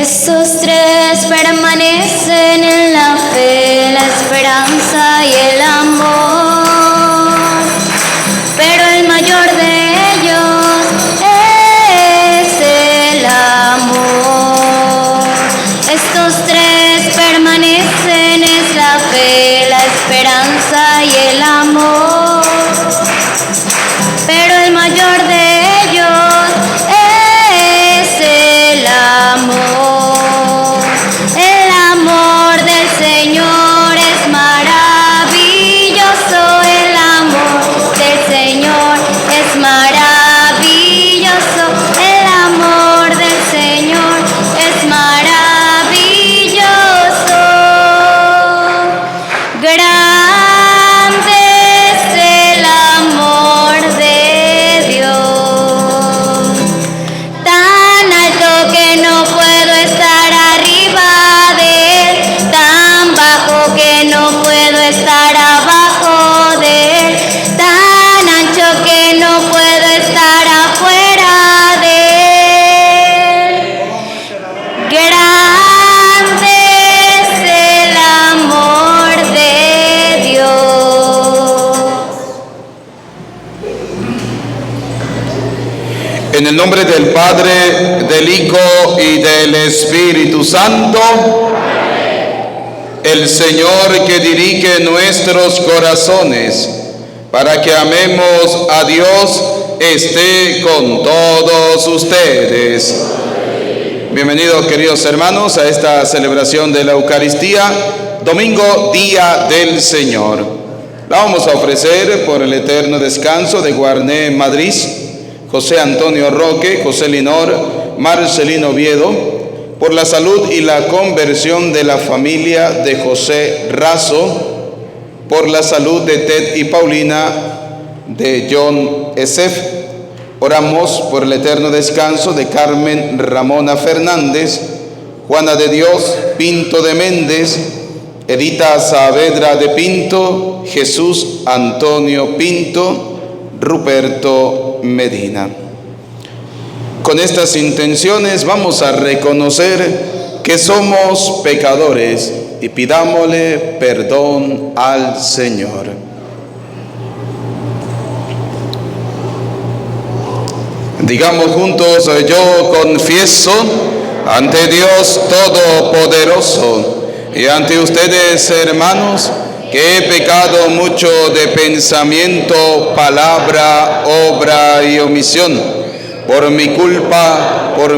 Estos tres permanecen en la fe, la esperanza y el amor, pero el mayor de ellos es el amor. Estos tres permanecen, es la fe, la esperanza y el amor, pero el mayor de ellos es el amor. El amor del Señor es maravilloso, el amor del Señor es maravilloso, el amor del Señor es maravilloso. Grande es el amor de Dios, tan alto que no puedo estar arriba de Él, tan bajo que no puedo estar abajo de Él, tan ancho que no puedo estar afuera de Él. Grande es el amor de Dios. En el nombre del Padre, del Hijo y del Espíritu Santo, el Señor que dirige nuestros corazones para que amemos a Dios esté con todos ustedes. Bienvenidos, queridos hermanos, a esta celebración de la Eucaristía, domingo, día del Señor. La vamos a ofrecer por el eterno descanso de Guarné Madrid, José Antonio Roque, José Linor, Marcelino Oviedo, por la salud y la conversión de la familia de José Razo, por la salud de Ted y Paulina, de John Esef. Oramos por el eterno descanso de Carmen Ramona Fernández, Juana de Dios Pinto de Méndez, Edita Saavedra de Pinto, Jesús Antonio Pinto, Ruperto Medina. Con estas intenciones vamos a reconocer que somos pecadores y pidámosle perdón al Señor. Digamos juntos: yo confieso ante Dios Todopoderoso y ante ustedes, hermanos, que he pecado mucho de pensamiento, palabra, obra y omisión, por mi culpa, por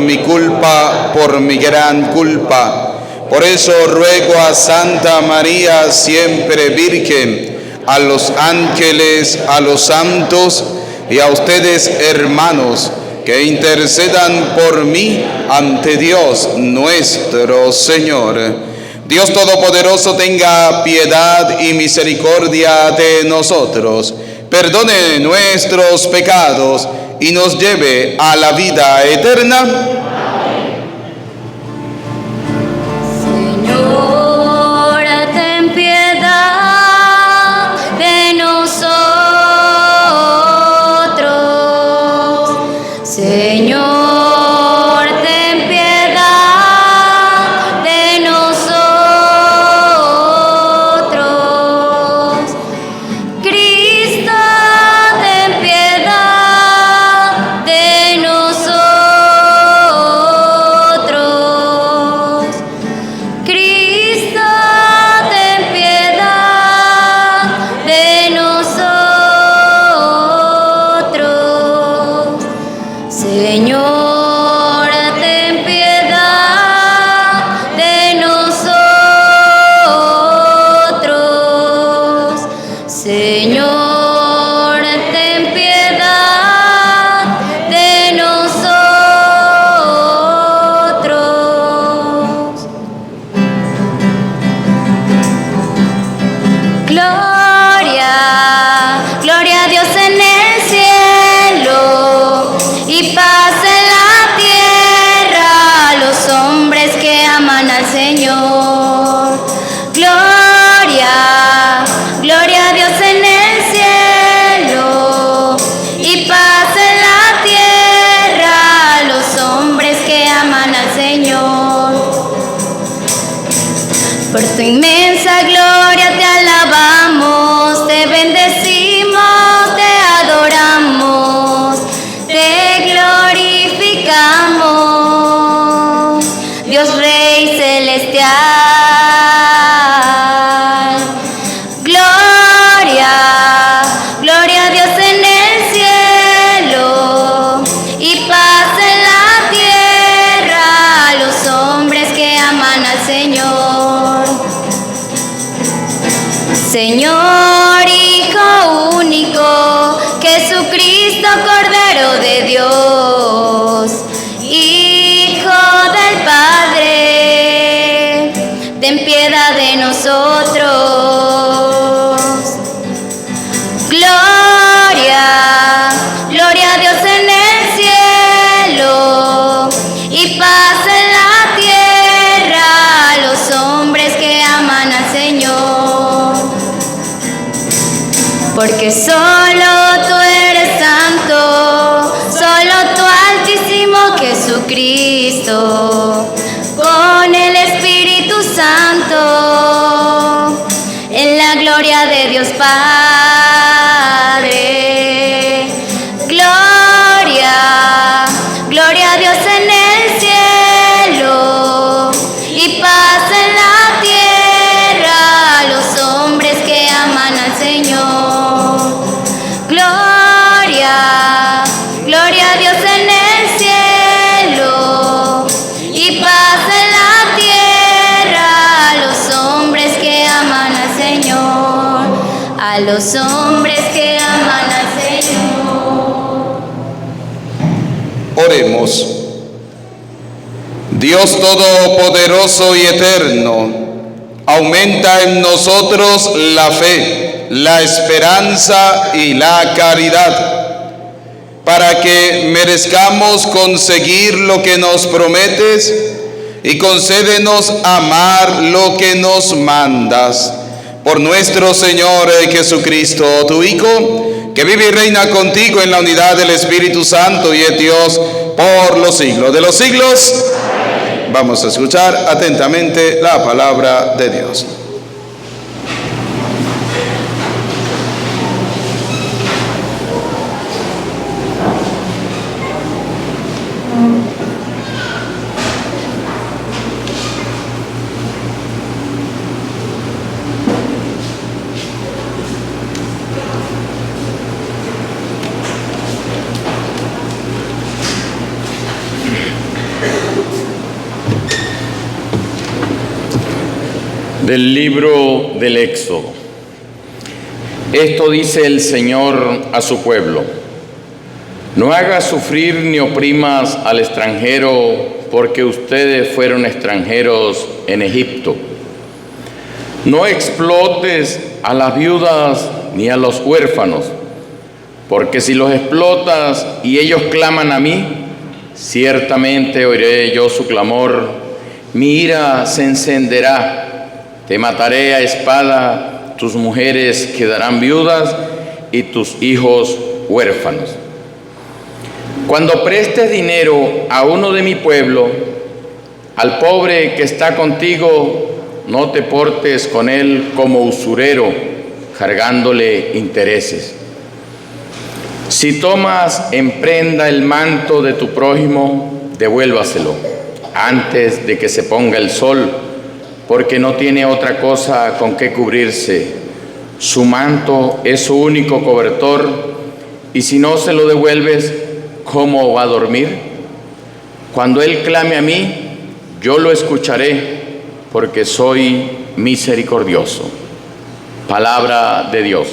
mi gran culpa. Por eso ruego a Santa María, siempre Virgen, a los ángeles, a los santos y a ustedes, hermanos, que intercedan por mí ante Dios nuestro Señor. Dios Todopoderoso tenga piedad y misericordia de nosotros, perdone nuestros pecados y nos lleve a la vida eterna. Señor, ten piedad de nosotros. Señor, ten piedad de nosotros. Cristo, ten piedad de nosotros. Cristo, ten piedad de nosotros. Señor, ten piedad de nosotros. Señor, ten piedad de nosotros. Gloria, gloria a Dios en el cielo y paz en la tierra a los hombres que aman al Señor. Gloria, gloria a Dios en el cielo y paz en la tierra a los hombres que aman al Señor. Por tu inmensa gloria te alabamos, te bendecimos, te adoramos, te glorificamos, Dios Rey celestial. Gloria, gloria a Dios en el cielo y paz en la tierra a los hombres que aman al Señor. Señor, Hijo único, Jesucristo, Cordero de Dios, Hijo del Padre, ten piedad de nosotros. Gloria, gloria a Dios en el cielo y paz en la tierra a los hombres que aman al Señor. Porque solo tú eres santo, solo tú Altísimo Jesucristo, con el Espíritu Santo, en la gloria de Dios Padre. Gloria, gloria a Dios en el cielo y paz en la tierra a los hombres que aman al Señor. Gloria, gloria a Dios en el cielo y paz en la tierra a los hombres que aman al Señor, a los hombres que aman al Señor. Oremos. Dios Todopoderoso y Eterno, aumenta en nosotros la fe, la esperanza y la caridad, para que merezcamos conseguir lo que nos prometes y concédenos amar lo que nos mandas. Por nuestro Señor Jesucristo, tu Hijo, que vive y reina contigo en la unidad del Espíritu Santo y es Dios por los siglos de los siglos. Vamos a escuchar atentamente la palabra de Dios. Del libro del Éxodo. Esto dice el Señor a su pueblo: no hagas sufrir ni oprimas al extranjero, porque ustedes fueron extranjeros en Egipto. No explotes a las viudas ni a los huérfanos, porque si los explotas y ellos claman a mí, ciertamente oiré yo su clamor, mi ira se encenderá. Te mataré a espada, tus mujeres quedarán viudas y tus hijos huérfanos. Cuando prestes dinero a uno de mi pueblo, al pobre que está contigo, no te portes con él como usurero, cargándole intereses. Si tomas en prenda el manto de tu prójimo, devuélvaselo antes de que se ponga el sol, porque no tiene otra cosa con que cubrirse. Su manto es su único cobertor, y si no se lo devuelves, ¿cómo va a dormir? Cuando él clame a mí, yo lo escucharé, porque soy misericordioso. Palabra de Dios.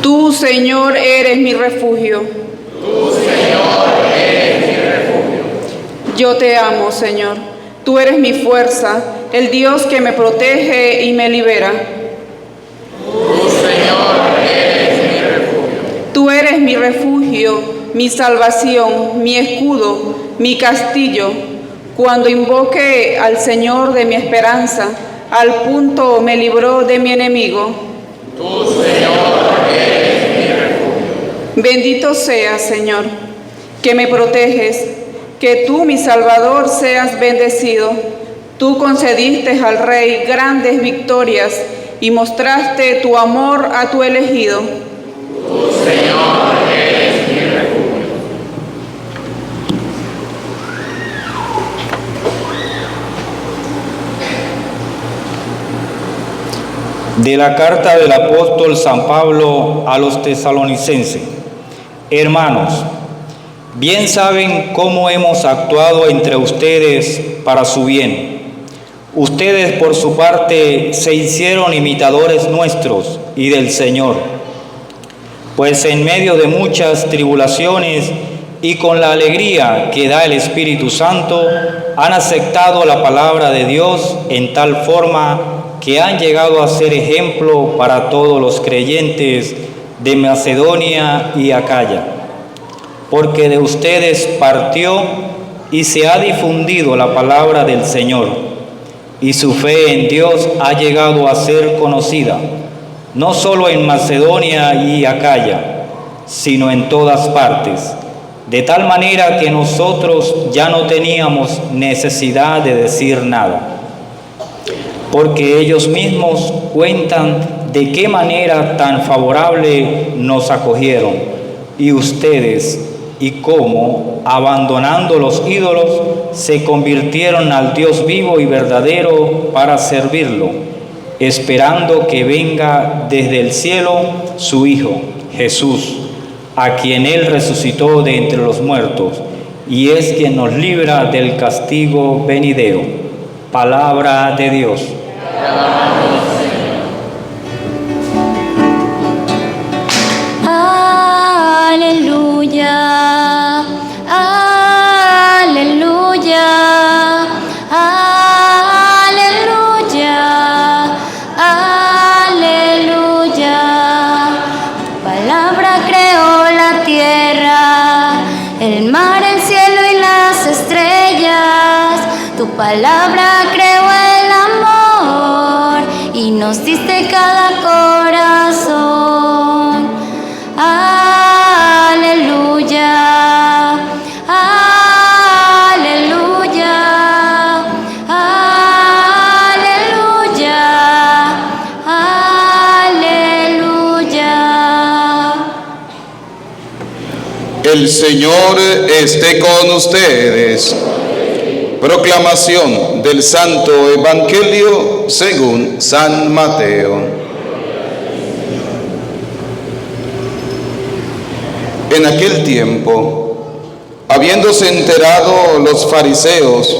Tú, Señor, eres mi refugio. Tú, Señor, eres mi refugio. Yo te amo, Señor. Tú eres mi fuerza, el Dios que me protege y me libera. Tú, Señor, eres mi refugio. Tú eres mi refugio, mi salvación, mi escudo, mi castillo. Cuando invoqué al Señor de mi esperanza, al punto me libró de mi enemigo. Tú, Señor, eres mi refugio. Bendito seas, Señor, que me proteges, que tú, mi Salvador, seas bendecido. Tú concediste al Rey grandes victorias y mostraste tu amor a tu elegido. Tú, Señor, eres mi refugio. De la carta del apóstol San Pablo a los tesalonicenses. Hermanos, bien saben cómo hemos actuado entre ustedes para su bien. Ustedes por su parte se hicieron imitadores nuestros y del Señor, pues en medio de muchas tribulaciones y con la alegría que da el Espíritu Santo, han aceptado la palabra de Dios en tal forma que han llegado a ser ejemplo para todos los creyentes de Macedonia y Acaya, porque de ustedes partió y se ha difundido la palabra del Señor, y su fe en Dios ha llegado a ser conocida, no solo en Macedonia y Acaya, sino en todas partes, de tal manera que nosotros ya no teníamos necesidad de decir nada, porque ellos mismos cuentan de qué manera tan favorable nos acogieron, y ustedes, y cómo, abandonando los ídolos, se convirtieron al Dios vivo y verdadero para servirlo, esperando que venga desde el cielo su Hijo, Jesús, a quien Él resucitó de entre los muertos, y es quien nos libra del castigo venidero. Palabra de Dios. Aleluya, aleluya, aleluya, aleluya. Tu palabra creó la tierra, el mar, el cielo y las estrellas. Tu palabra creó el amor y nos diste cada corazón. Aleluya, aleluya, aleluya, aleluya. El Señor esté con ustedes. Proclamación del Santo Evangelio según San Mateo. En aquel tiempo, habiéndose enterado los fariseos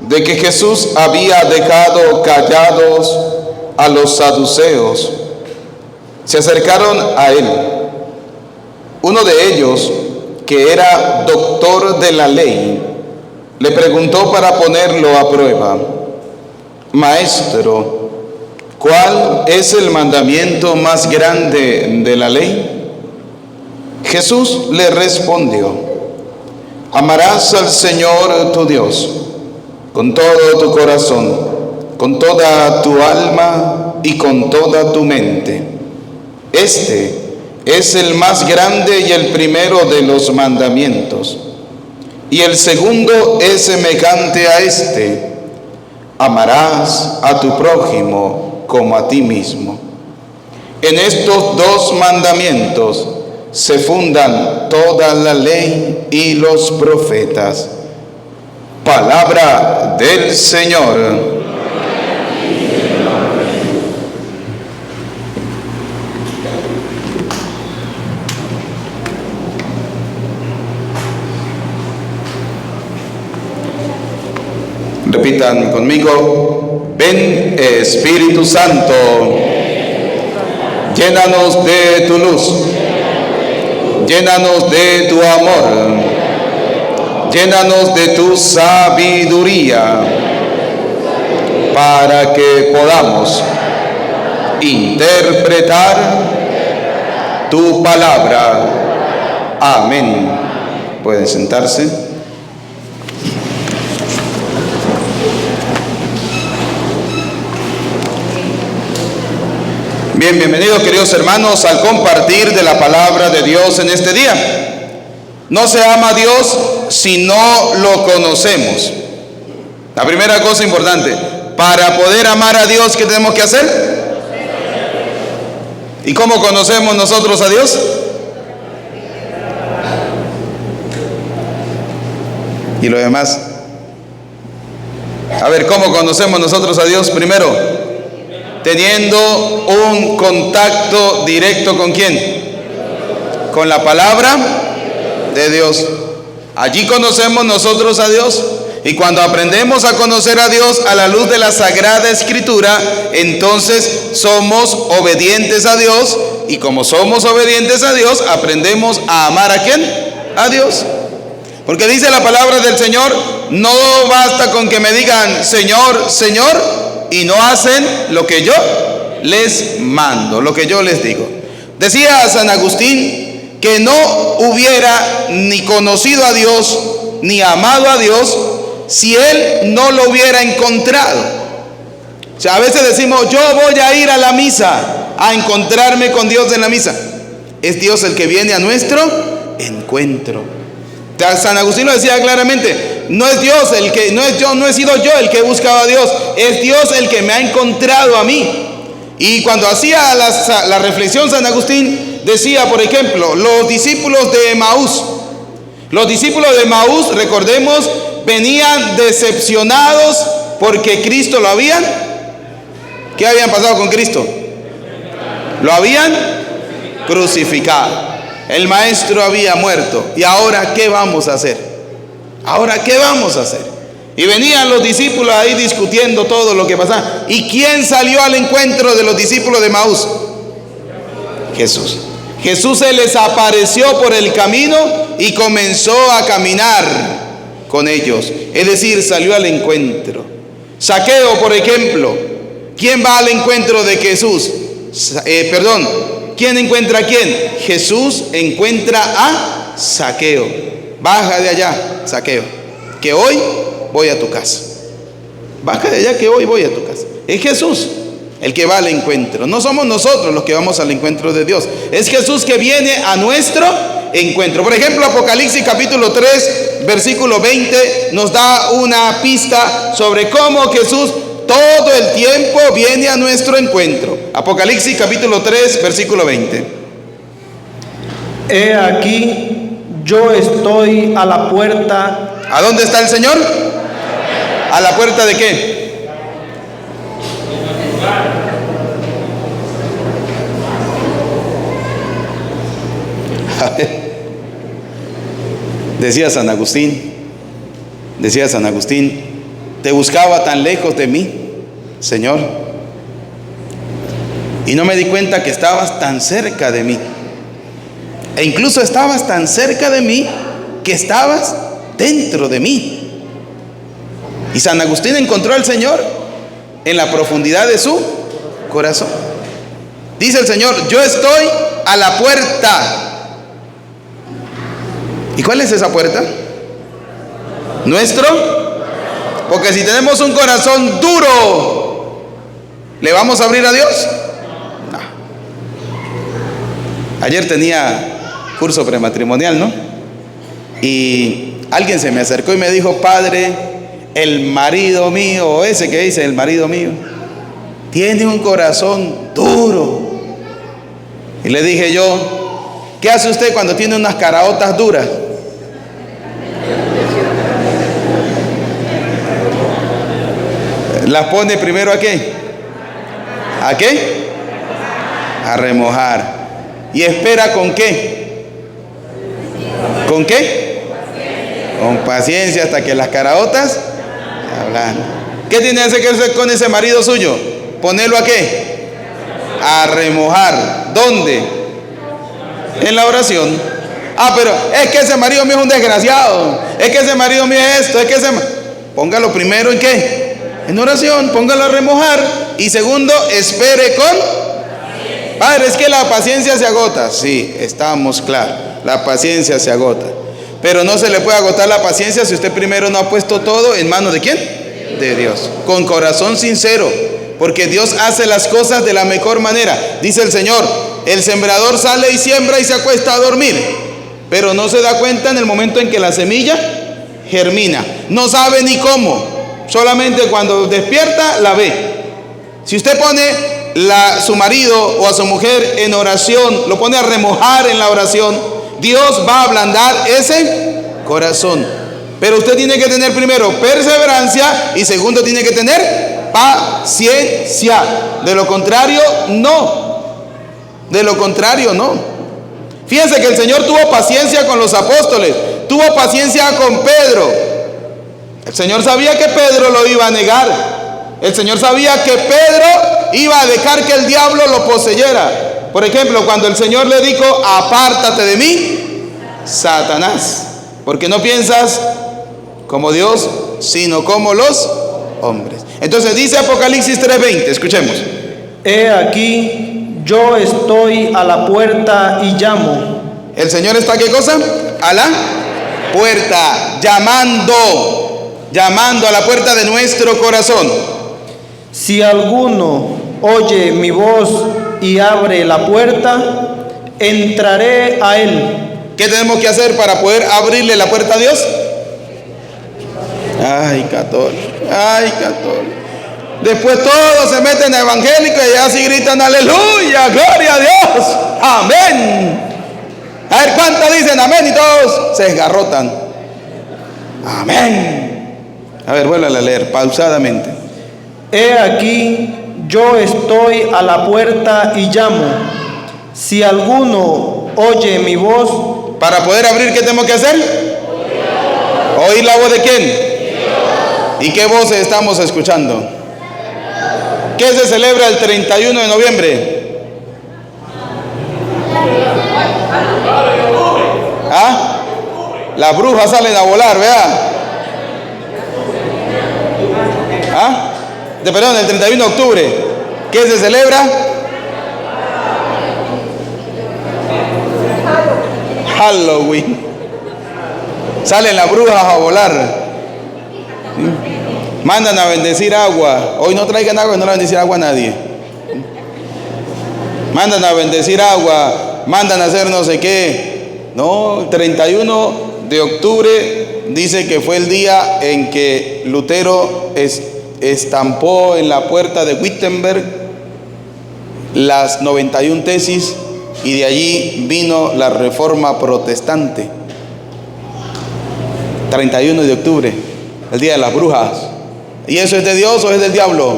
de que Jesús había dejado callados a los saduceos, se acercaron a él. Uno de ellos, que era doctor de la ley, le preguntó para ponerlo a prueba: Maestro, ¿cuál es el mandamiento más grande de la ley? Jesús le respondió: amarás al Señor tu Dios con todo tu corazón, con toda tu alma y con toda tu mente. Este es el más grande y el primero de los mandamientos. Y el segundo es semejante a este: amarás a tu prójimo como a ti mismo. En estos dos mandamientos se fundan toda la ley y los profetas. Palabra del Señor. Repitan conmigo: ven Espíritu Santo, llénanos de tu luz, llénanos de tu amor, llénanos de tu sabiduría, para que podamos interpretar tu palabra. Amén. Pueden sentarse. Bien, bienvenidos queridos hermanos al compartir de la palabra de Dios en este día. No se ama a Dios si no lo conocemos. La primera cosa importante, para poder amar a Dios, ¿qué tenemos que hacer? ¿Y cómo conocemos nosotros a Dios? Y lo demás. A ver, ¿cómo conocemos nosotros a Dios? Primero, teniendo un contacto directo ¿con quién? Con la palabra de Dios. Allí conocemos nosotros a Dios. Y cuando aprendemos a conocer a Dios a la luz de la Sagrada Escritura, entonces somos obedientes a Dios. Y como somos obedientes a Dios, aprendemos a amar ¿a quién? A Dios. Porque dice la palabra del Señor, no basta con que me digan Señor, Señor, y no hacen lo que yo les mando, lo que yo les digo. Decía San Agustín que no hubiera ni conocido a Dios, ni amado a Dios, si él no lo hubiera encontrado. O sea, a veces decimos, yo voy a ir a la misa, a encontrarme con Dios en la misa. Es Dios el que viene a nuestro encuentro. San Agustín lo decía claramente, no es Dios el que, no he sido yo el que he buscado a Dios, es Dios el que me ha encontrado a mí. Y cuando hacía la reflexión San Agustín, decía, por ejemplo, los discípulos de Emaús. Los discípulos de Emaús, recordemos, venían decepcionados porque Cristo lo habían. ¿Qué habían pasado con Cristo? Lo habían crucificado. El maestro había muerto. ¿Y ahora qué vamos a hacer? ¿Ahora qué vamos a hacer? Y venían los discípulos ahí discutiendo todo lo que pasaba. ¿Y quién salió al encuentro de los discípulos de Emaús? Jesús. Jesús se les apareció por el camino y comenzó a caminar con ellos. Es decir, salió al encuentro. Zaqueo, por ejemplo. ¿Quién va al encuentro de Jesús? ¿Quién encuentra a quién? Jesús encuentra a Zaqueo. Baja de allá, Zaqueo, que hoy voy a tu casa. Baja de allá que hoy voy a tu casa. Es Jesús el que va al encuentro. No somos nosotros los que vamos al encuentro de Dios. Es Jesús que viene a nuestro encuentro. Por ejemplo, Apocalipsis capítulo 3, versículo 20 nos da una pista sobre cómo Jesús todo el tiempo viene a nuestro encuentro. Apocalipsis capítulo 3, versículo 20. He aquí, yo estoy a la puerta. ¿A dónde está el Señor? ¿A la puerta de qué? Decía San Agustín, te buscaba tan lejos de mí, Señor, y no me di cuenta que estabas tan cerca de mí. E incluso estabas tan cerca de mí que estabas dentro de mí. Y San Agustín encontró al Señor en la profundidad de su corazón. Dice el Señor, yo estoy a la puerta. ¿Y cuál es esa puerta? Nuestro. Porque si tenemos un corazón duro, ¿le vamos a abrir a Dios? No. Ayer tenía curso prematrimonial, ¿no? Y alguien se me acercó y me dijo, padre, el marido mío, o ese que dice el marido mío, tiene un corazón duro. Y le dije yo, ¿qué hace usted cuando tiene unas caraotas duras? ¿Las pone primero a qué? ¿A qué? A remojar. ¿Y espera con qué? ¿Con qué? Con paciencia hasta que las caraotas hablan. ¿Qué tiene que hacer con ese marido suyo? ¿Ponerlo a qué? A remojar. ¿Dónde? En la oración. Ah, pero es que ese marido mío es un desgraciado. Es que ese marido mío es esto. Es que ese... Póngalo primero en qué? En oración, póngalo a remojar. Y segundo, espere con... Padre, es que la paciencia se agota. Sí, estamos claros. La paciencia se agota. Pero no se le puede agotar la paciencia si usted primero no ha puesto todo en manos de ¿quién? De Dios. Con corazón sincero. porque Dios hace las cosas de la mejor manera. Dice el Señor, el sembrador sale y siembra y se acuesta a dormir, pero no se da cuenta en el momento en que la semilla germina. No sabe ni cómo, solamente cuando despierta la ve. Si usted pone su marido o a su mujer en oración, lo pone a remojar en la oración, Dios va a ablandar ese corazón. Pero usted tiene que tener primero perseverancia y segundo tiene que tener paciencia. De lo contrario, no. De lo contrario, no. Fíjense que el Señor tuvo paciencia con los apóstoles, tuvo paciencia con Pedro. El Señor sabía que Pedro lo iba a negar. El Señor sabía que Pedro iba a dejar que el diablo lo poseyera. Por ejemplo, cuando el Señor le dijo, apártate de mí, Satanás, porque no piensas como Dios, sino como los hombres. Entonces dice Apocalipsis 3:20, escuchemos. He aquí, yo estoy a la puerta y llamo. El Señor está, ¿qué cosa? A la puerta, llamando a la puerta de nuestro corazón. Si alguno oye mi voz y abre la puerta, entraré a él. ¿Qué tenemos que hacer para poder abrirle la puerta a Dios? Ay, católico. Después todos se meten a evangélico y así gritan aleluya, gloria a Dios, amén. A ver cuántos dicen amén y todos se esgarrotan. Amén. A ver, vuélvale a leer pausadamente. He aquí, yo estoy a la puerta y llamo. Si alguno oye mi voz. Para poder abrir, ¿qué tenemos que hacer? ¿Oír la voz de quién? ¿Y qué voces estamos escuchando? ¿Qué se celebra el 31 de noviembre? ¿Ah? Las brujas salen a volar, vea. ¿Ah? Perdón, el 31 de octubre. ¿Qué se celebra? Halloween. Salen las brujas a volar. Mandan a bendecir agua. Hoy no traigan agua y no le van a bendecir agua a nadie. Mandan a bendecir agua, mandan a hacer no sé qué. No, el 31 de octubre dice que fue el día en que Lutero estampó en la puerta de Wittenberg las 91 tesis y de allí vino la Reforma Protestante. 31 de octubre, el día de las brujas. ¿Y eso es de Dios o es del diablo?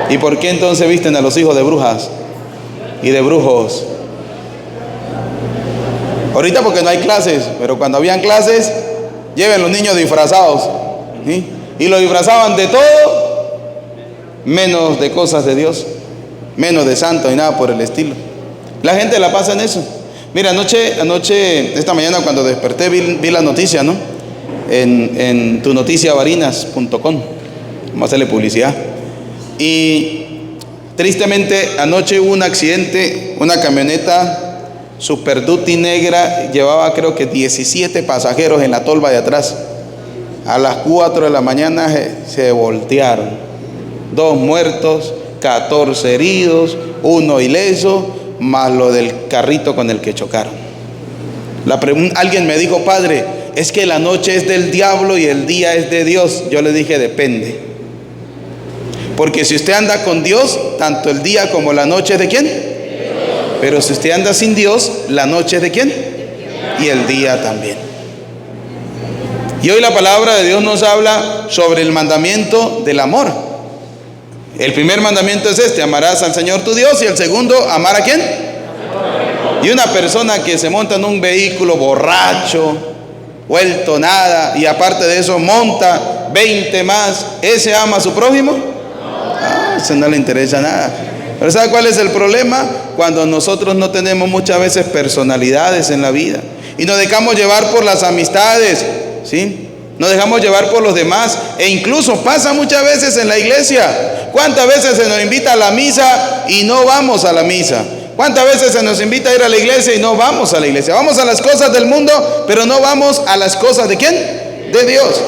¿Y por qué entonces visten a los hijos de brujas y de brujos? Ahorita porque no hay clases, pero cuando habían clases, lleven los niños disfrazados, ¿sí? Y los disfrazaban de todo, menos de cosas de Dios, menos de santo y nada por el estilo. La gente la pasa en eso. Mira, anoche, esta mañana cuando desperté vi la noticia, ¿no? En tunoticiavarinas.com, vamos a hacerle publicidad. Y tristemente anoche hubo un accidente, una camioneta Super Duty negra, llevaba creo que 17 pasajeros en la tolva de atrás. A las 4 de la mañana se voltearon. 2 muertos, 14 heridos, 1 ileso, más lo del carrito con el que chocaron. Alguien me dijo, padre, es que la noche es del diablo y el día es de Dios. Yo le dije, depende. Porque si usted anda con Dios, tanto el día como la noche es de quién. Pero si usted anda sin Dios, la noche es de quién. Y el día también. Y hoy la palabra de Dios nos habla sobre el mandamiento del amor. El primer mandamiento es este: amarás al Señor tu Dios. Y el segundo, ¿amar a quién? Y una persona que se monta en un vehículo borracho, vuelto nada, y aparte de eso monta 20 más, ¿ese ama a su prójimo? Eso no le interesa nada. Pero ¿sabe cuál es el problema? Cuando nosotros no tenemos muchas veces personalidades en la vida y nos dejamos llevar por las amistades, ¿sí? Nos dejamos llevar por los demás, e incluso pasa muchas veces en la iglesia. ¿Cuántas veces se nos invita a la misa y no vamos a la misa? ¿Cuántas veces se nos invita a ir a la iglesia y no vamos a la iglesia? Vamos a las cosas del mundo, pero no vamos a las cosas ¿de quién? De Dios.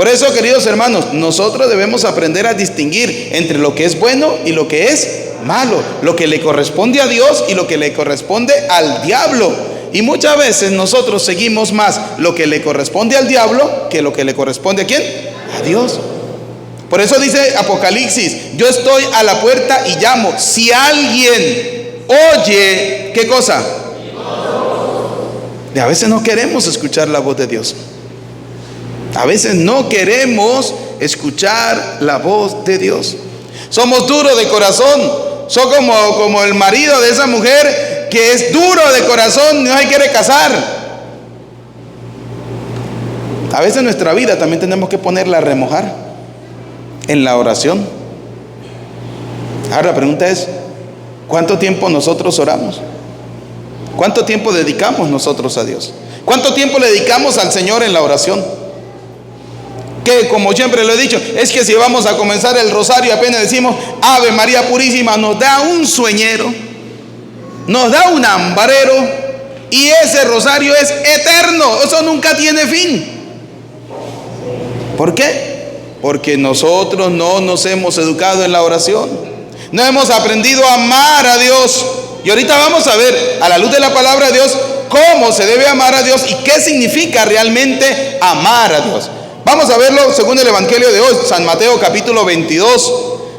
Por eso, queridos hermanos, nosotros debemos aprender a distinguir entre lo que es bueno y lo que es malo, lo que le corresponde a Dios y lo que le corresponde al diablo. Y muchas veces nosotros seguimos más lo que le corresponde al diablo que lo que le corresponde ¿a quién? A Dios. Por eso dice Apocalipsis, yo estoy a la puerta y llamo. Si alguien oye, ¿qué cosa? A veces no queremos escuchar la voz de Dios. A veces no queremos escuchar la voz de Dios. Somos duros de corazón. Son como el marido de esa mujer que es duro de corazón, no se quiere casar. A veces nuestra vida también tenemos que ponerla a remojar en la oración. Ahora la pregunta es, ¿cuánto tiempo nosotros oramos? ¿Cuánto tiempo dedicamos nosotros a Dios? ¿Cuánto tiempo le dedicamos al Señor en la oración? Que como siempre lo he dicho, es que si vamos a comenzar el rosario apenas decimos Ave María Purísima, nos da un sueñero, nos da un hambarero, y ese rosario es eterno, eso nunca tiene fin. ¿Por qué? Porque nosotros no nos hemos educado en la oración, no hemos aprendido a amar a Dios. Y ahorita vamos a ver, a la luz de la palabra de Dios, cómo se debe amar a Dios y qué significa realmente amar a Dios. Vamos a verlo según el Evangelio de hoy, San Mateo capítulo 22,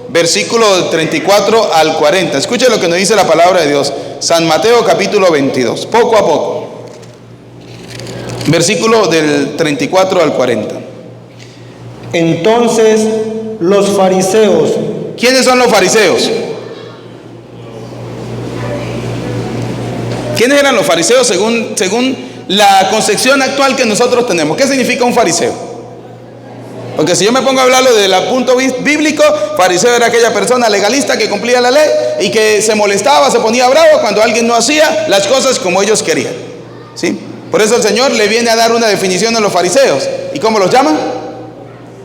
versículo 34 al 40. Escuche lo que nos dice la palabra de Dios. San Mateo capítulo 22, poco a poco. Versículo del 34 al 40. Entonces los fariseos. ¿Quiénes son los fariseos? ¿Quiénes eran los fariseos según la concepción actual que nosotros tenemos? ¿Qué significa un fariseo? Porque si yo me pongo a hablarlo desde el punto bíblico, fariseo era aquella persona legalista que cumplía la ley y que se molestaba, se ponía bravo cuando alguien no hacía las cosas como ellos querían, ¿sí? Por eso el Señor le viene a dar una definición a los fariseos. ¿Y cómo los llama?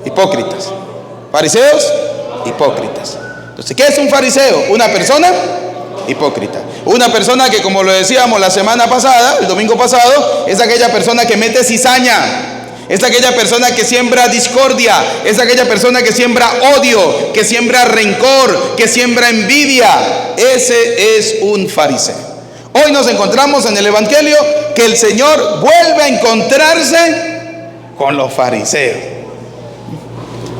Hipócritas. Fariseos, hipócritas. Entonces, ¿qué es un fariseo? Una persona hipócrita. Una persona que, como lo decíamos la semana pasada, el domingo pasado, es aquella persona que mete cizaña. Es aquella persona que siembra discordia, es aquella persona que siembra odio, que siembra rencor, que siembra envidia. Ese es un fariseo. Hoy nos encontramos en el Evangelio que el Señor vuelve a encontrarse con los fariseos.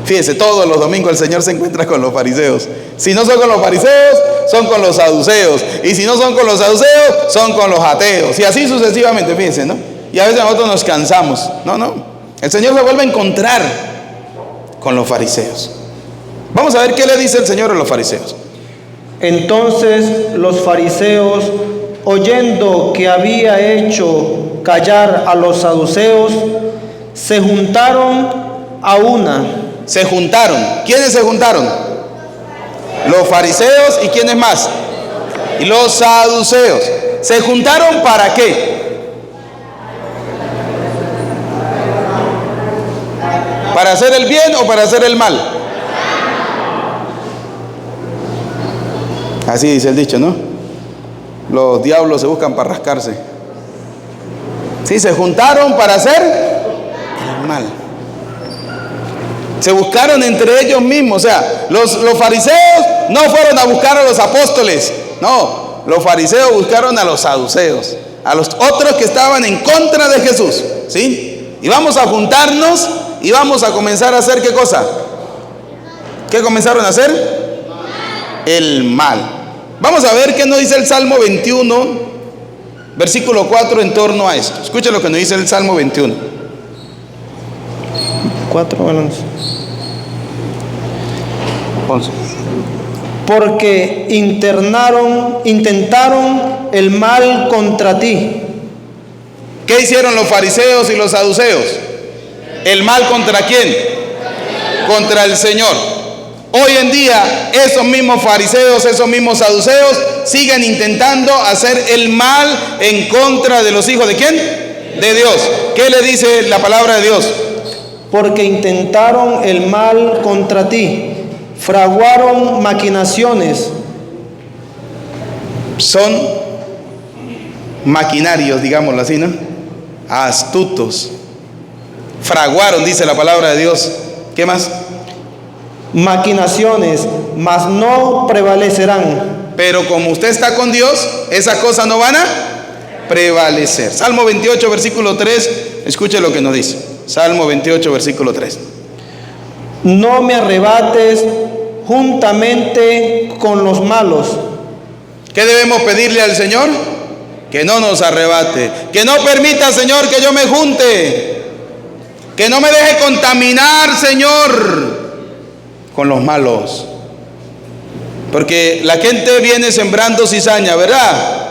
Fíjese, todos los domingos el Señor se encuentra con los fariseos. Si no son con los fariseos, son con los saduceos. Y si no son con los saduceos, son con los ateos. Y así sucesivamente, fíjense, ¿no? Y a veces nosotros nos cansamos. No. El Señor se vuelve a encontrar con los fariseos. Vamos a ver qué le dice el Señor a los fariseos. Entonces los fariseos, oyendo que había hecho callar a los saduceos, se juntaron a una. Se juntaron. ¿Quiénes se juntaron? Los fariseos y ¿quiénes más? Y los saduceos. ¿Se juntaron para qué? ¿Para hacer el bien o para hacer el mal? Así dice el dicho, ¿no? Los diablos se buscan para rascarse. Sí, se juntaron para hacer el mal. Se buscaron entre ellos mismos. O sea, los fariseos no fueron a buscar a los apóstoles. No, los fariseos buscaron a los saduceos, a los otros que estaban en contra de Jesús, ¿sí? Y vamos a juntarnos y vamos a comenzar a hacer ¿qué cosa? ¿Qué comenzaron a hacer? El mal. Vamos a ver qué nos dice el Salmo 21, versículo 4 en torno a esto. Escuchen lo que nos dice el Salmo 21. 4, 11. Porque intentaron el mal contra ti. ¿Qué hicieron los fariseos y los saduceos? ¿El mal contra quién? Contra el Señor. Hoy en día esos mismos fariseos, esos mismos saduceos siguen intentando hacer el mal en contra de los hijos ¿de quién? De Dios. ¿Qué le dice la palabra de Dios? Porque intentaron el mal contra ti, fraguaron maquinaciones. Son maquinarios, digámoslo así, ¿no? Astutos. fraguaron, dice la palabra de Dios. ¿Qué más? Maquinaciones, mas no prevalecerán. Pero como usted está con Dios, esas cosas no van a prevalecer. Salmo 28, versículo 3, escuche lo que nos dice. Salmo 28, versículo 3. No me arrebates juntamente con los malos. ¿Qué debemos pedirle al Señor? Que no nos arrebate, que no permita, Señor, que yo me junte, que no me deje contaminar, Señor, con los malos. Porque la gente viene sembrando cizaña, ¿verdad?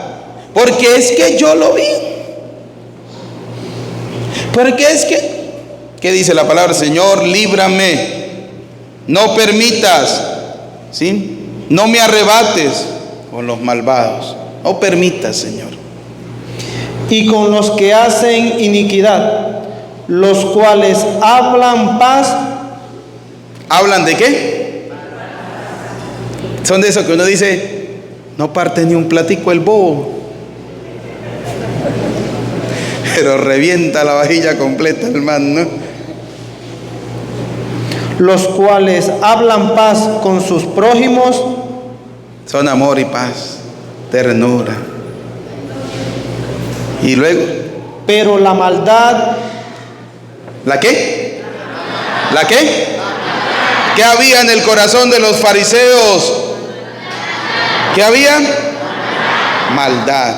Porque es que yo lo vi. Porque es que, ¿qué dice la palabra? Señor, líbrame, no permitas, ¿sí? No me arrebates con los malvados, no permitas, Señor. Y con los que hacen iniquidad, los cuales hablan paz. ¿Hablan de qué? Son de esos que uno dice, no parte ni un platico el bobo, pero revienta la vajilla completa el man, ¿no? Los cuales hablan paz con sus prójimos. Son amor y paz, ternura. Y luego, Pero la maldad, ¿la qué? ¿La qué? ¿Qué había en el corazón de los fariseos? ¿Qué había? Maldad.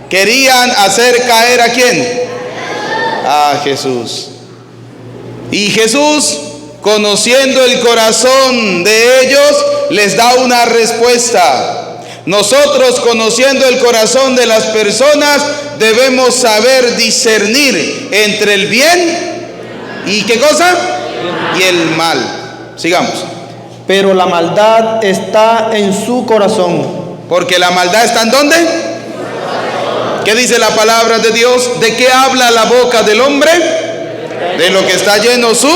Querían hacer caer ¿a quién? A Jesús. Y Jesús, conociendo el corazón de ellos, les da una respuesta. Nosotros, conociendo el corazón de las personas, debemos saber discernir entre el bien y ¿qué cosa? Y el mal. Sigamos. pero la maldad está en su corazón. Porque la maldad está ¿en dónde? ¿Qué dice la palabra de Dios? ¿De qué habla la boca del hombre? De lo que está lleno su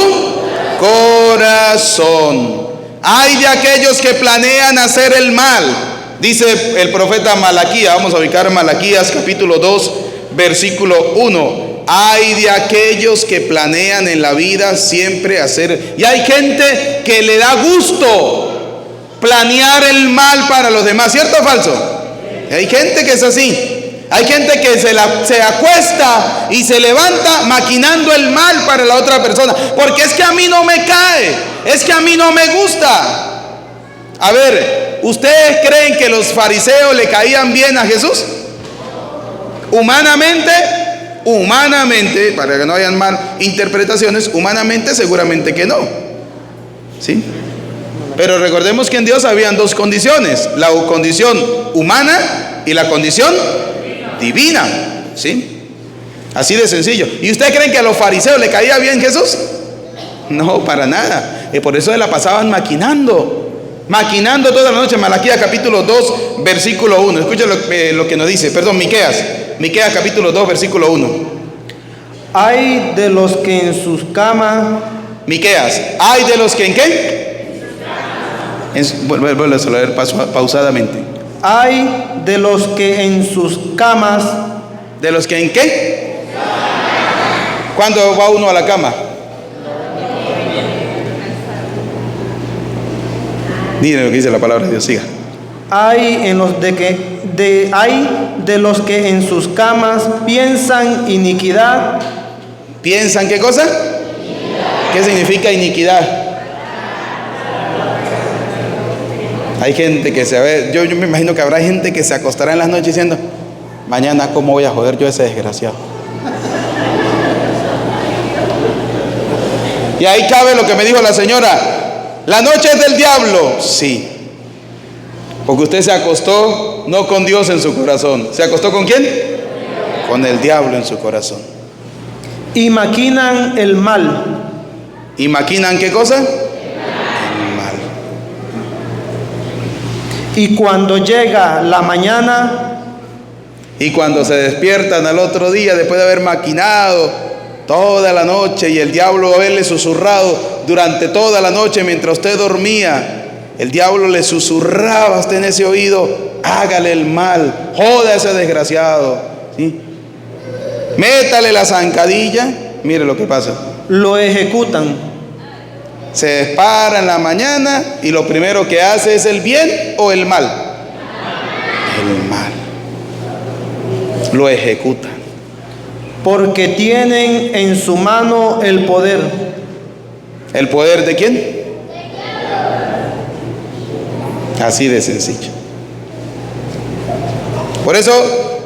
corazón. Hay de aquellos que planean hacer el mal. Dice el profeta Malaquías, vamos a ubicar Malaquías capítulo 2, versículo 1. Hay de aquellos que planean en la vida siempre hacer. Y hay gente que le da gusto planear el mal para los demás, ¿cierto o falso? Hay gente que es así. Hay gente que se acuesta y se levanta maquinando el mal para la otra persona. Porque es que a mí no me cae, es que a mí no me gusta. A ver, ¿ustedes creen que los fariseos le caían bien a Jesús? Humanamente, para que no hayan mal interpretaciones, humanamente seguramente que no. ¿Sí? Pero recordemos que en Dios habían dos condiciones: la condición humana y la condición divina. ¿Sí? Así de sencillo. ¿Y ustedes creen que a los fariseos le caía bien Jesús? No, para nada. Y por eso se la pasaban maquinando toda la noche. Malaquías capítulo 2, versículo 1. Escuchen lo que nos dice, Miqueas capítulo 2, versículo 1. Hay de los que en sus camas. Miqueas, ¿hay de los que en qué? Vuelvo a leer pausadamente. Hay de los que en sus camas. ¿De los que en qué? ¿Cuándo va uno a la cama? Miren lo que dice la palabra de Dios, siga. Hay de los que en sus camas piensan iniquidad. ¿Piensan qué cosa? ¿Qué significa iniquidad? Hay gente que yo me imagino que habrá gente que se acostará en las noches diciendo: mañana cómo voy a joder yo a ese desgraciado. Y ahí cabe lo que me dijo la señora: la noche es del diablo. Sí, porque usted se acostó no con Dios en su corazón. ¿Se acostó con quién? Con el diablo en su corazón. Y maquinan el mal. ¿Y maquinan qué cosa? Y cuando llega la mañana, y cuando se despiertan al otro día, después de haber maquinado toda la noche y el diablo haberle susurrado durante toda la noche mientras usted dormía, el diablo le susurraba hasta en ese oído: hágale el mal, joda a ese desgraciado, ¿sí? Métale la zancadilla. Mire lo que pasa. lo ejecutan. Se para en la mañana y lo primero que hace es el bien o el mal. El mal. Lo ejecutan. Porque tienen en su mano el poder. ¿El poder de quién? Así de sencillo. Por eso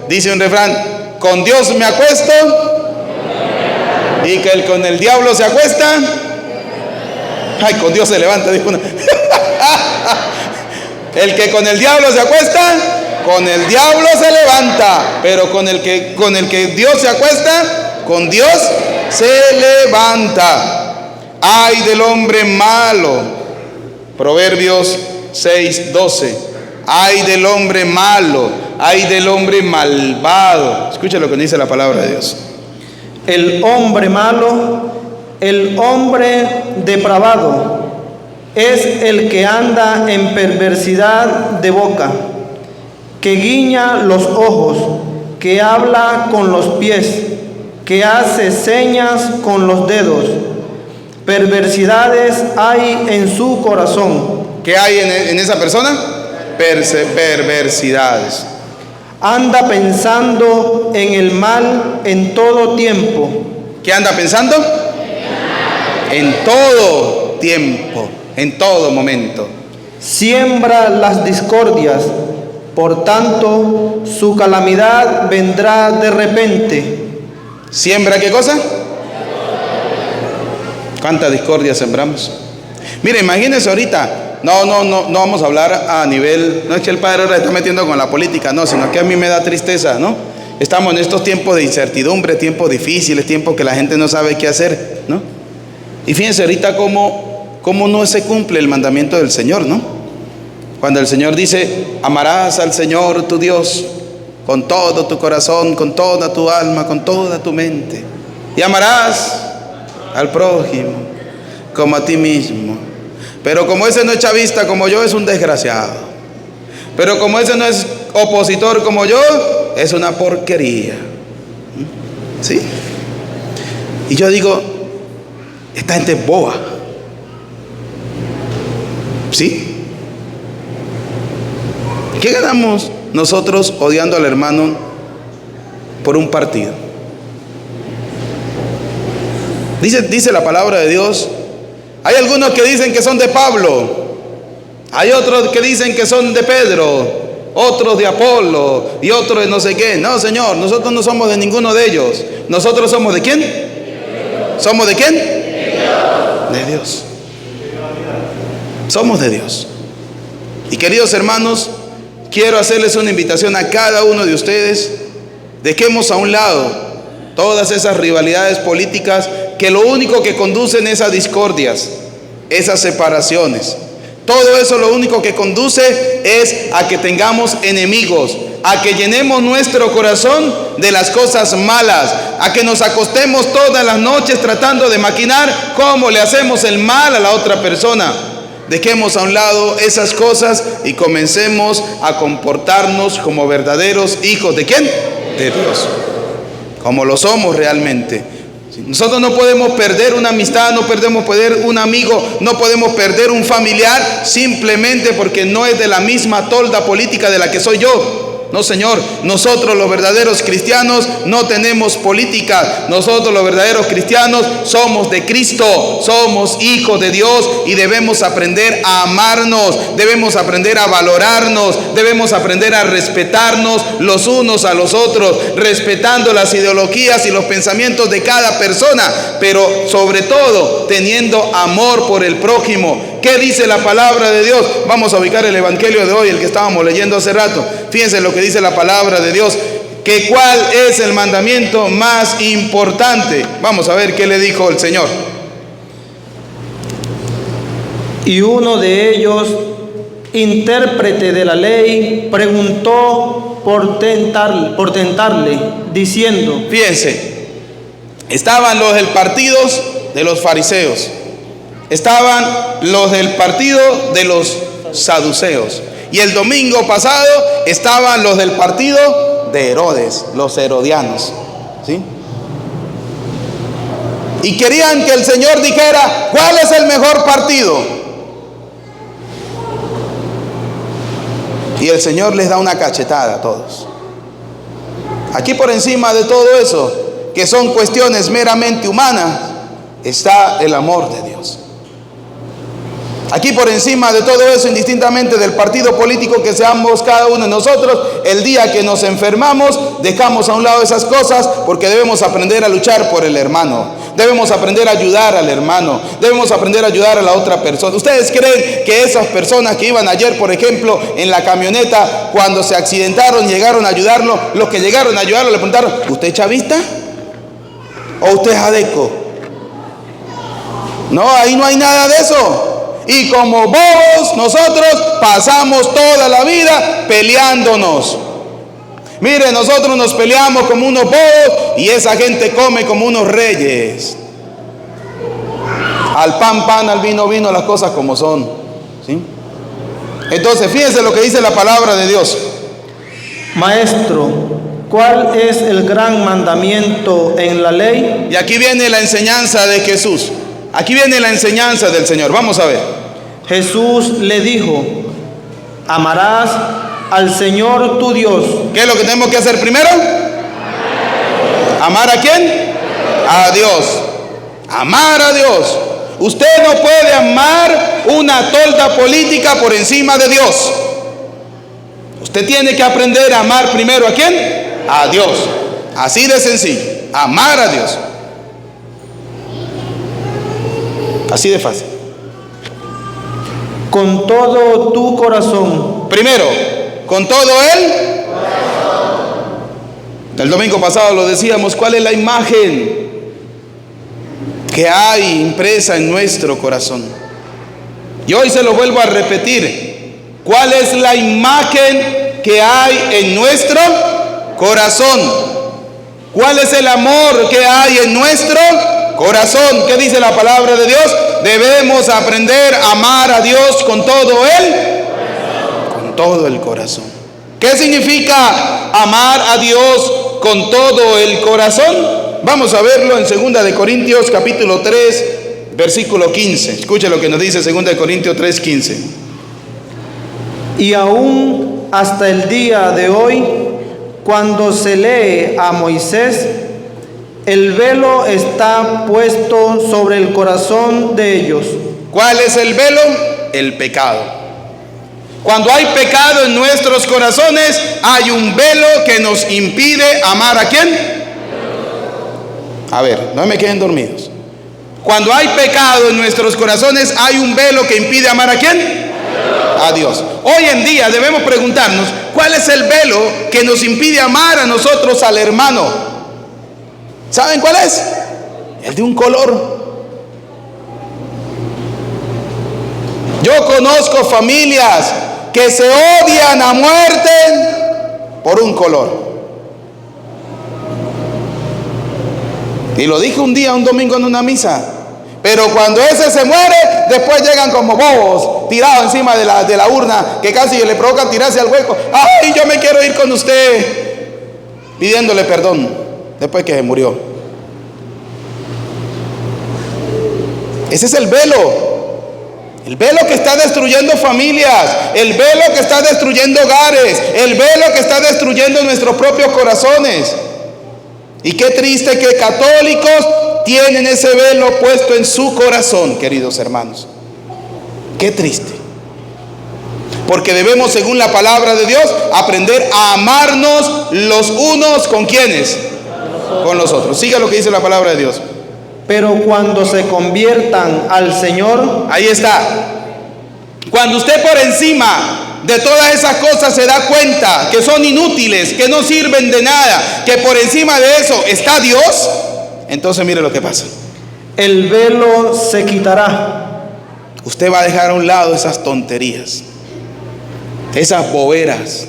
dice un refrán: con Dios me acuesto, y que con el diablo se acuesta. Ay, con Dios se levanta, dijo uno. El que con el diablo se acuesta, con el diablo se levanta. Pero con el que Dios se acuesta, con Dios se levanta. Ay del hombre malo. Proverbios 6:12. Ay del hombre malo, ay del hombre malvado. Escucha lo que dice la palabra de Dios. El hombre malo, el hombre depravado, es el que anda en perversidad de boca, que guiña los ojos, que habla con los pies, que hace señas con los dedos. Perversidades hay en su corazón. ¿Qué hay en esa persona? Perversidades. Anda pensando en el mal en todo tiempo. ¿Qué anda pensando? En todo tiempo, en todo momento. Siembra las discordias, por tanto su calamidad vendrá de repente. ¿Siembra qué cosa? ¿Cuánta discordia sembramos? Mire, imagínense ahorita. No vamos a hablar a nivel, no es que el padre ahora está metiendo con la política, no, sino que a mí me da tristeza, ¿no? Estamos en estos tiempos de incertidumbre, tiempos difíciles, tiempos que la gente no sabe qué hacer, ¿no? Y fíjense ahorita cómo no se cumple el mandamiento del Señor, ¿no? Cuando el Señor dice: amarás al Señor tu Dios con todo tu corazón, con toda tu alma, con toda tu mente, y amarás al prójimo como a ti mismo. Pero como ese no es chavista como yo, es un desgraciado. Pero como ese no es opositor como yo, es una porquería. ¿Sí? Y yo digo, esta gente es boba. ¿Sí? ¿Qué ganamos nosotros odiando al hermano por un partido? Dice la palabra de Dios. Hay algunos que dicen que son de Pablo, hay otros que dicen que son de Pedro, otros de Apolo y otros de no sé qué. No, Señor, nosotros no somos de ninguno de ellos. ¿Nosotros somos de quién? ¿Somos de quién? De Dios. Somos de Dios. Y queridos hermanos, quiero hacerles una invitación a cada uno de ustedes. Dejemos a un lado todas esas rivalidades políticas que lo único que conducen es a discordias, esas separaciones. Todo eso lo único que conduce es a que tengamos enemigos, a que llenemos nuestro corazón de las cosas malas, a que nos acostemos todas las noches tratando de maquinar cómo le hacemos el mal a la otra persona. Dejemos a un lado esas cosas y comencemos a comportarnos como verdaderos hijos ¿de quién? De Dios, como lo somos realmente. Nosotros no podemos perder una amistad, no podemos perder un amigo, no podemos perder un familiar simplemente porque no es de la misma tolda política de la que soy yo. No, Señor, nosotros los verdaderos cristianos no tenemos política. Nosotros los verdaderos cristianos somos de Cristo, somos hijos de Dios y debemos aprender a amarnos, debemos aprender a valorarnos, debemos aprender a respetarnos los unos a los otros, respetando las ideologías y los pensamientos de cada persona, pero sobre todo teniendo amor por el prójimo. ¿Qué dice la palabra de Dios? Vamos a ubicar el evangelio de hoy, el que estábamos leyendo hace rato. Fíjense lo que dice la palabra de Dios, que cuál es el mandamiento más importante. Vamos a ver qué le dijo el Señor. Y uno de ellos, intérprete de la ley, preguntó por tentarle, diciendo. Fíjense, estaban los del partido de los fariseos, estaban los del partido de los saduceos, y el domingo pasado estaban los del partido de Herodes, los herodianos, ¿sí? Y querían que el Señor dijera cuál es el mejor partido. Y el Señor les da una cachetada a todos. Aquí por encima de todo eso, que son cuestiones meramente humanas, está el amor de Dios. Aquí por encima de todo eso, indistintamente del partido político que seamos cada uno de nosotros, el día que nos enfermamos, dejamos a un lado esas cosas, porque debemos aprender a luchar por el hermano. Debemos aprender a ayudar al hermano. Debemos aprender a ayudar a la otra persona. ¿Ustedes creen que esas personas que iban ayer, por ejemplo, en la camioneta, cuando se accidentaron, llegaron a ayudarlo? Los que llegaron a ayudarlo le preguntaron: ¿usted es chavista? ¿O usted es adeco? No, ahí no hay nada de eso. Y como bobos nosotros pasamos toda la vida peleándonos. Mire, nosotros nos peleamos como unos bobos y esa gente come como unos reyes. Al pan, pan, al vino, vino, las cosas como son, ¿sí? Entonces, fíjense lo que dice la palabra de Dios. Maestro, ¿cuál es el gran mandamiento en la ley? Y aquí viene la enseñanza de Jesús. Aquí viene la enseñanza del Señor. Vamos a ver. Jesús le dijo: amarás al Señor tu Dios. ¿Qué es lo que tenemos que hacer primero? ¿Amar a quién? A Dios. Amar a Dios. Usted no puede amar una tolda política por encima de Dios. Usted tiene que aprender a amar primero ¿a quién? A Dios. Así de sencillo. Amar a Dios. Así de fácil. Con todo tu corazón. Primero, con todo el corazón. El domingo pasado lo decíamos, ¿cuál es la imagen que hay impresa en nuestro corazón? Y hoy se lo vuelvo a repetir. ¿Cuál es la imagen que hay en nuestro corazón? ¿Cuál es el amor que hay en nuestro corazón? ¿Qué dice la palabra de Dios? Debemos aprender a amar a Dios con todo el corazón. ¿Qué significa amar a Dios con todo el corazón? Vamos a verlo en 2 de Corintios capítulo 3, versículo 15. Escuche lo que nos dice 2 de Corintios 3, 15. Y aún hasta el día de hoy, cuando se lee a Moisés, el velo está puesto sobre el corazón de ellos. ¿Cuál es el velo? El pecado. Cuando hay pecado en nuestros corazones, hay un velo que nos impide amar ¿a quién? A ver, no me queden dormidos. Cuando hay pecado en nuestros corazones, hay un velo que impide amar ¿a quién? A Dios. Hoy en día debemos preguntarnos, ¿cuál es el velo que nos impide amar a nosotros al hermano? ¿Saben cuál es? El de un color. Yo conozco familias que se odian a muerte por un color. Y lo dije un día, un domingo en una misa. Pero cuando ese se muere, después llegan como bobos, tirados encima de la urna, que casi le provocan tirarse al hueco. ¡Ay, yo me quiero ir con usted! Pidiéndole perdón después que se murió. Ese es el velo. El velo que está destruyendo familias, el velo que está destruyendo hogares, el velo que está destruyendo nuestros propios corazones. Y qué triste que católicos tienen ese velo puesto en su corazón, queridos hermanos. Qué triste. Porque debemos, según la palabra de Dios, aprender a amarnos los unos con quienes, con los otros. Siga lo que dice la palabra de Dios. Pero cuando se conviertan al Señor, ahí está. Cuando usted por encima de todas esas cosas se da cuenta que son inútiles, que no sirven de nada, que por encima de eso está Dios, entonces mire lo que pasa. El velo se quitará. Usted va a dejar a un lado esas tonterías, esas boberas,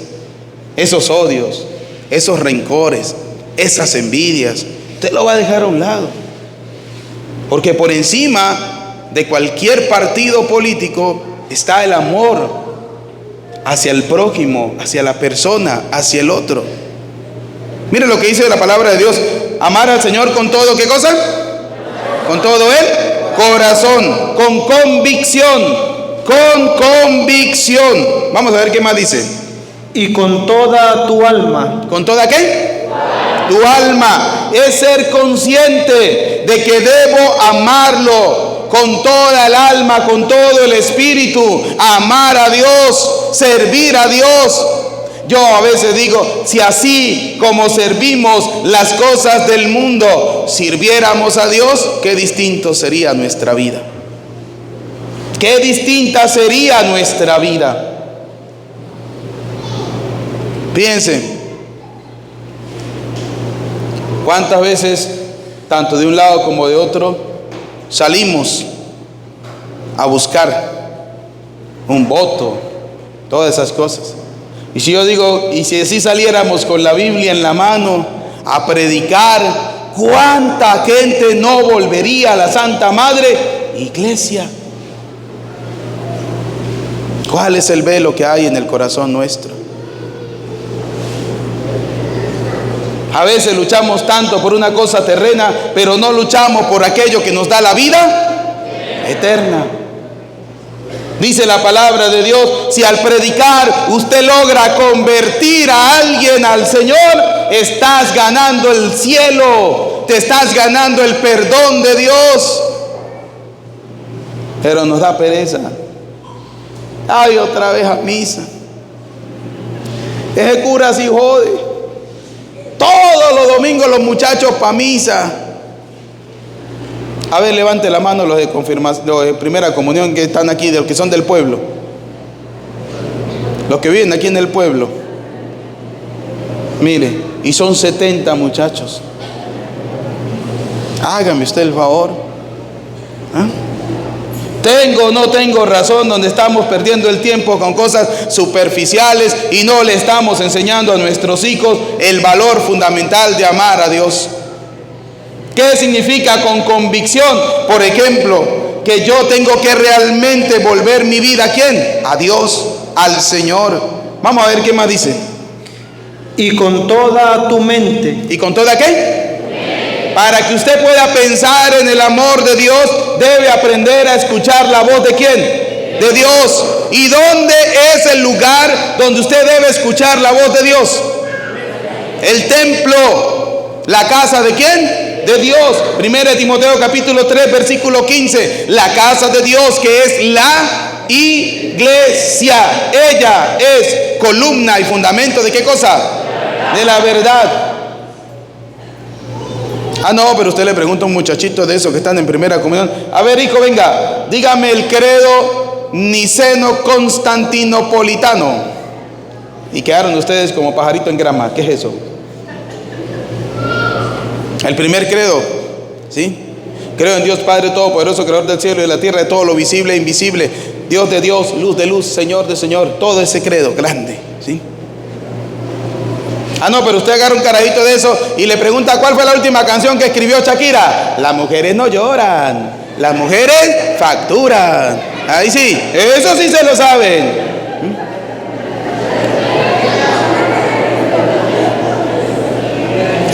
esos odios, esos rencores, esas envidias. Usted lo va a dejar a un lado. Porque por encima de cualquier partido político está el amor hacia el prójimo, hacia la persona, hacia el otro. Mire lo que dice la palabra de Dios. Amar al Señor con todo, ¿qué cosa? Con todo el corazón, con convicción, con convicción. Vamos a ver qué más dice. Y con toda tu alma. ¿Con toda qué? Tu alma. Es ser consciente de que debo amarlo con toda el alma, con todo el espíritu, amar a Dios, servir a Dios. Yo a veces digo, si así como servimos las cosas del mundo, sirviéramos a Dios, qué distinto sería nuestra vida. Qué distinta sería nuestra vida. Piensen, cuántas veces, tanto de un lado como de otro, salimos a buscar un voto, todas esas cosas. Y si yo digo, y si así saliéramos con la Biblia en la mano a predicar, ¿cuánta gente no volvería a la Santa Madre Iglesia? ¿Cuál es el velo que hay en el corazón nuestro? A veces luchamos tanto por una cosa terrena, pero no luchamos por aquello que nos da la vida eterna. Dice la palabra de Dios, si al predicar usted logra convertir a alguien al Señor, estás ganando el cielo, te estás ganando el perdón de Dios. Pero nos da pereza. Ay, otra vez a misa. Ese cura así jode. Todos los domingos los muchachos para misa. A ver, levante la mano los de confirmación, los de primera comunión que están aquí, de los que son del pueblo. Los que viven aquí en el pueblo. Mire, y son 70 muchachos. Hágame usted el favor. ¿Ah? ¿Tengo o no tengo razón donde estamos perdiendo el tiempo con cosas superficiales y no le estamos enseñando a nuestros hijos el valor fundamental de amar a Dios? ¿Qué significa con convicción? Por ejemplo, que yo tengo que realmente volver mi vida ¿a quién? A Dios, al Señor. Vamos a ver qué más dice. Y con toda tu mente. ¿Y con toda qué? Para que usted pueda pensar en el amor de Dios, debe aprender a escuchar la voz ¿de quién? De Dios. ¿Y dónde es el lugar donde usted debe escuchar la voz de Dios? El templo. ¿La casa de quién? De Dios. 1 Timoteo capítulo 3 versículo 15. La casa de Dios, que es la iglesia. Ella es columna y fundamento ¿de qué cosa? De la verdad. Ah, no, pero usted le pregunta a un muchachito de esos que están en primera comunión. A ver, hijo, venga, dígame el credo niceno-constantinopolitano. Y quedaron ustedes como pajarito en grama. ¿Qué es eso? El primer credo, ¿sí? Creo en Dios Padre Todopoderoso, Creador del cielo y de la tierra, de todo lo visible e invisible, Dios de Dios, luz de luz, Señor de Señor. Todo ese credo grande, ¿sí? Ah, no, pero usted agarra un carajito de eso y le pregunta cuál fue la última canción que escribió Shakira. Las mujeres no lloran, las mujeres facturan. Ahí sí, eso sí se lo saben.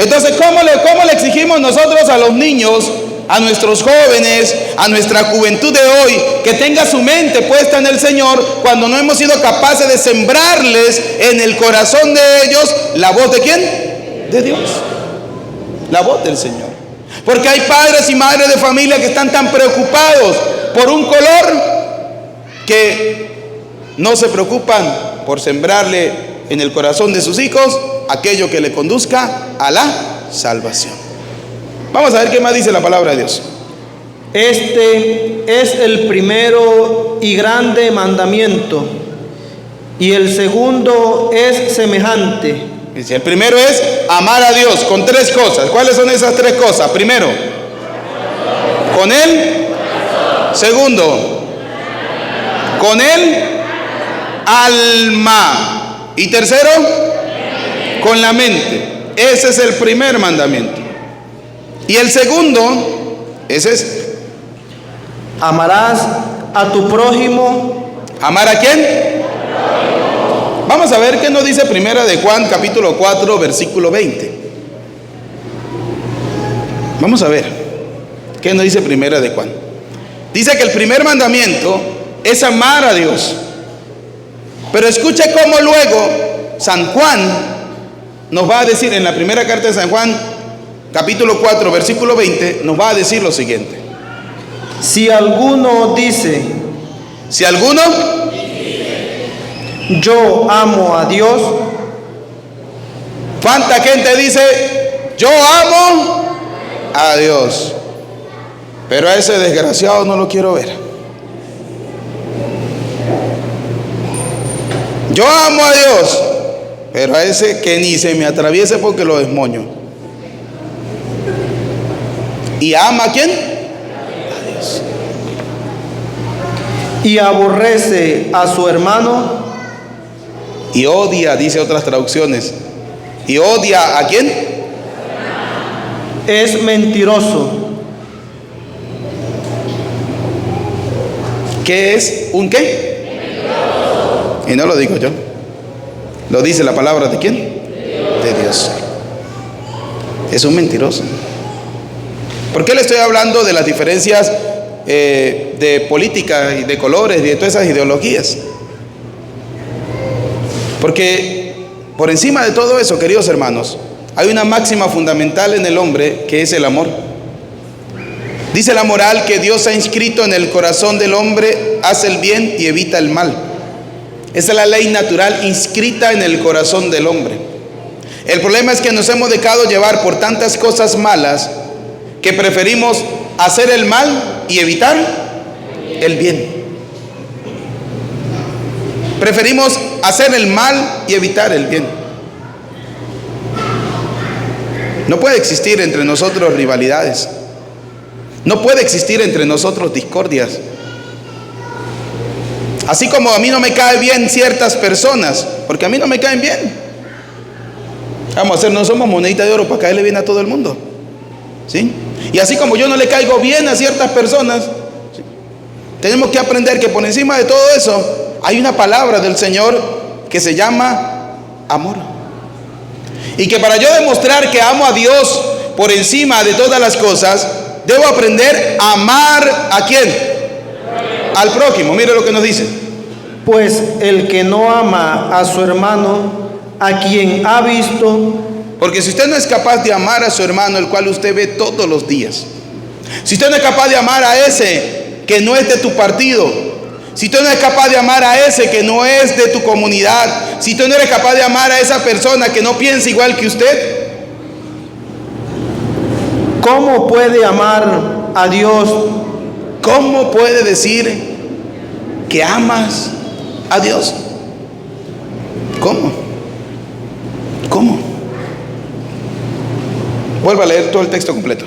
Entonces, ¿cómo le exigimos nosotros a los niños, a nuestros jóvenes, a nuestra juventud de hoy, que tenga su mente puesta en el Señor, cuando no hemos sido capaces de sembrarles en el corazón de ellos la voz de quién? De Dios, la voz del Señor? Porque hay padres y madres de familia que están tan preocupados por un color que no se preocupan por sembrarle en el corazón de sus hijos aquello que le conduzca a la salvación. Vamos a ver qué más dice la palabra de Dios. Este es el primero y grande mandamiento, y el segundo es semejante. Dice, el primero es amar a Dios con tres cosas. ¿Cuáles son esas tres cosas? Primero, con Él. Segundo, con Él alma. Y tercero, con la mente. Ese es el primer mandamiento. Y el segundo es este: amarás a tu prójimo. ¿Amar a quién? Vamos a ver qué nos dice Primera de Juan capítulo 4 versículo 20. Vamos a ver. ¿Qué nos dice Primera de Juan? Dice que el primer mandamiento es amar a Dios. Pero escuche cómo luego San Juan nos va a decir en la primera carta de San Juan, capítulo 4, versículo 20, nos va a decir lo siguiente. Si alguno dice, yo amo a Dios, ¿cuánta gente dice, yo amo a Dios? Pero a ese desgraciado no lo quiero ver. Yo amo a Dios, pero a ese que ni se me atraviese porque lo desmoño. ¿Y ama a quién? A Dios. Y aborrece a su hermano, Y odia, dice otras traducciones. ¿Y odia a quién? es mentiroso. ¿Qué es un qué? Y no lo digo yo. Lo dice la palabra de quién? De Dios. Es un mentiroso. ¿Por qué le estoy hablando de las diferencias de política y de colores y de todas esas ideologías? Porque por encima de todo eso, queridos hermanos, hay una máxima fundamental en el hombre que es el amor. Dice la moral que Dios ha inscrito en el corazón del hombre, hace el bien y evita el mal. Esa es la ley natural inscrita en el corazón del hombre. El problema es que nos hemos dejado llevar por tantas cosas malas que preferimos hacer el mal y evitar el bien. Preferimos hacer el mal y evitar el bien. No puede existir entre nosotros rivalidades. No puede existir entre nosotros discordias. Así como a mí no me caen bien ciertas personas, porque a mí no me caen bien. Vamos a hacer, no somos monedita de oro para caerle bien a todo el mundo, ¿sí? Y así como yo no le caigo bien a ciertas personas, ¿sí? Tenemos que aprender que por encima de todo eso hay una palabra del Señor que se llama amor. Y que para yo demostrar que amo a Dios por encima de todas las cosas, debo aprender a amar ¿a quién? Al prójimo. Mire lo que nos dice. Pues el que no ama a su hermano, a quien ha visto, Porque si usted no es capaz de amar a su hermano, el cual usted ve todos los días, si usted no es capaz de amar a ese que no es de tu partido, si usted no es capaz de amar a ese que no es de tu comunidad, si usted no eres capaz de amar a esa persona que no piensa igual que usted, ¿cómo puede amar a Dios? ¿cómo puede decir que amas a Dios? ¿Cómo? ¿Cómo? Vuelva a leer todo el texto completo.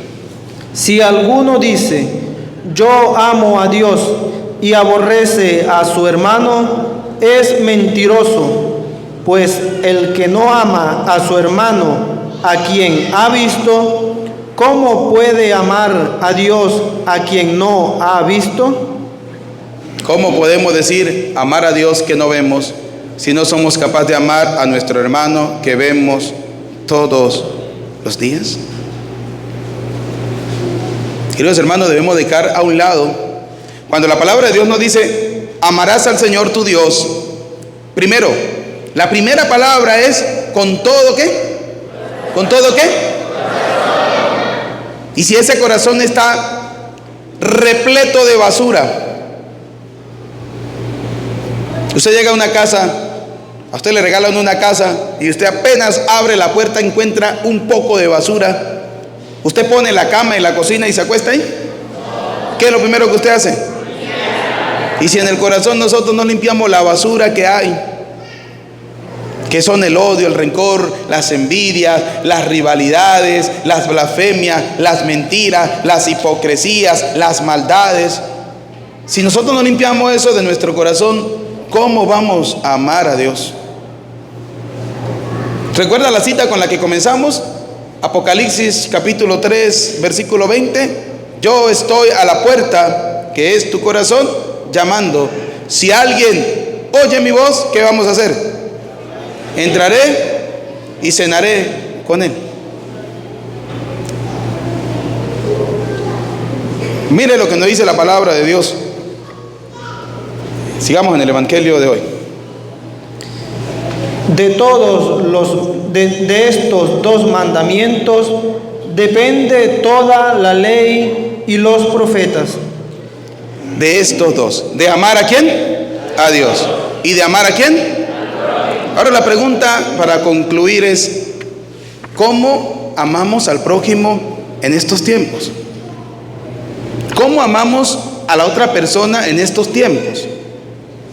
Si alguno dice, yo amo a Dios y aborrece a su hermano, es mentiroso, pues el que no ama a su hermano, a quien ha visto, ¿cómo puede amar a Dios a quien no ha visto? ¿Cómo podemos decir amar a Dios que no vemos si no somos capaces de amar a nuestro hermano que vemos todos los días? Queridos hermanos, debemos dejar a un lado, cuando la palabra de Dios nos dice, amarás al Señor tu Dios, primero, la primera palabra es, ¿con todo qué? ¿Con todo qué? Y si ese corazón está repleto de basura, usted llega a una casa, a usted le regalan una casa y usted apenas abre la puerta encuentra un poco de basura, ¿usted pone la cama en la cocina y se acuesta ahí? ¿Qué es lo primero que usted hace? Y si en el corazón nosotros no limpiamos la basura que hay, que son el odio, el rencor, las envidias, las rivalidades, las blasfemias, las mentiras, las hipocresías, las maldades, si nosotros no limpiamos eso de nuestro corazón, ¿cómo vamos a amar a Dios? ¿Recuerda la cita con la que comenzamos? Apocalipsis capítulo 3, versículo 20. Yo estoy a la puerta, que es tu corazón, llamando. Si alguien oye mi voz, ¿qué vamos a hacer? Entraré y cenaré con él. Mire lo que nos dice la palabra de Dios. Sigamos en el Evangelio de hoy. De estos dos mandamientos depende toda la ley y los profetas. De estos dos. ¿De amar a quién? A Dios. ¿Y de amar a quién? Ahora la pregunta para concluir es, ¿cómo amamos al prójimo en estos tiempos? ¿Cómo amamos a la otra persona en estos tiempos?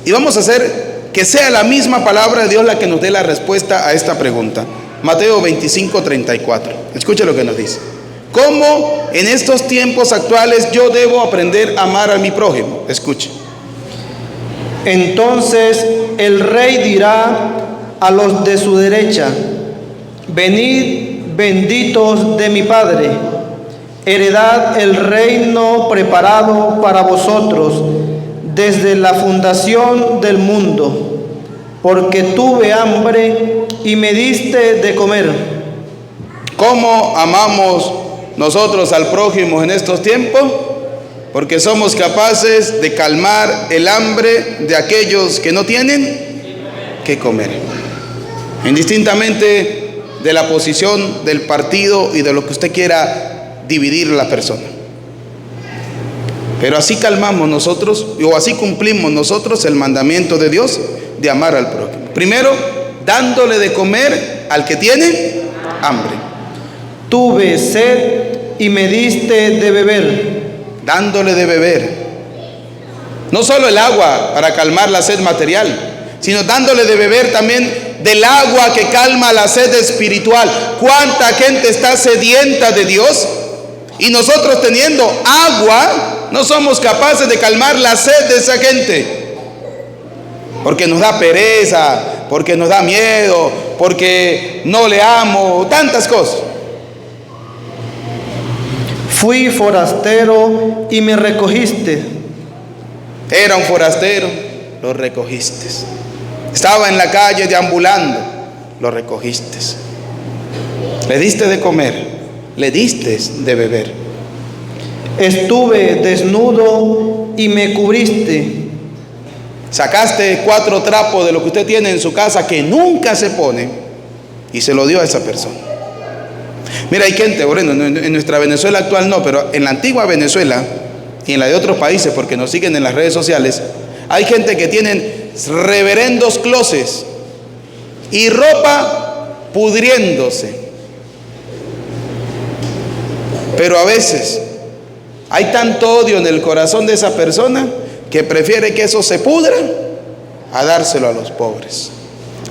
Y vamos a hacer que sea la misma palabra de Dios la que nos dé la respuesta a esta pregunta. Mateo 25:34. Escuche lo que nos dice. ¿Cómo en estos tiempos actuales yo debo aprender a amar a mi prójimo? Escuche. Entonces el rey dirá a los de su derecha: venid, benditos de mi Padre, heredad el reino preparado para vosotros desde la fundación del mundo, porque tuve hambre y me diste de comer. ¿Cómo amamos nosotros al prójimo en estos tiempos? Porque somos capaces de calmar el hambre de aquellos que no tienen que comer, indistintamente de la posición, del partido y de lo que usted quiera dividir la persona. Pero así calmamos nosotros, o así cumplimos nosotros el mandamiento de Dios de amar al prójimo. Primero, dándole de comer al que tiene hambre. Tuve sed y me diste de beber. Dándole de beber. No solo el agua para calmar la sed material, sino dándole de beber también del agua que calma la sed espiritual. ¿Cuánta gente está sedienta de Dios? Y nosotros teniendo agua, no somos capaces de calmar la sed de esa gente. Porque nos da pereza, porque nos da miedo, porque no le amo, tantas cosas. Fui forastero y me recogiste. Era un forastero, lo recogiste. Estaba en la calle deambulando, lo recogiste. Le diste de comer, le diste de beber. Estuve desnudo y me cubriste. Sacaste 4 trapos de lo que usted tiene en su casa que nunca se pone y se lo dio a esa persona. Mira, hay gente, bueno, en nuestra Venezuela actual no, pero en la antigua Venezuela y en la de otros países, porque nos siguen en las redes sociales, hay gente que tienen reverendos closets y ropa pudriéndose. Pero a veces hay tanto odio en el corazón de esa persona que prefiere que eso se pudra a dárselo a los pobres,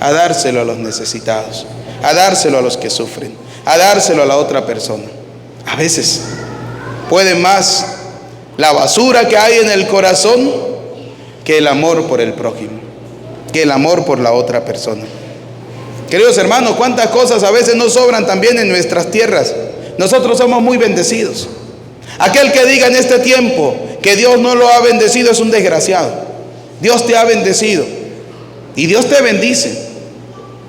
a dárselo a los necesitados, a dárselo a los que sufren, a dárselo a la otra persona. A veces puede más la basura que hay en el corazón que el amor por el prójimo, que el amor por la otra persona. Queridos hermanos, cuántas cosas a veces nos sobran también en nuestras tierras. Nosotros somos muy bendecidos. Aquel que diga en este tiempo que Dios no lo ha bendecido es un desgraciado. Dios te ha bendecido y Dios te bendice.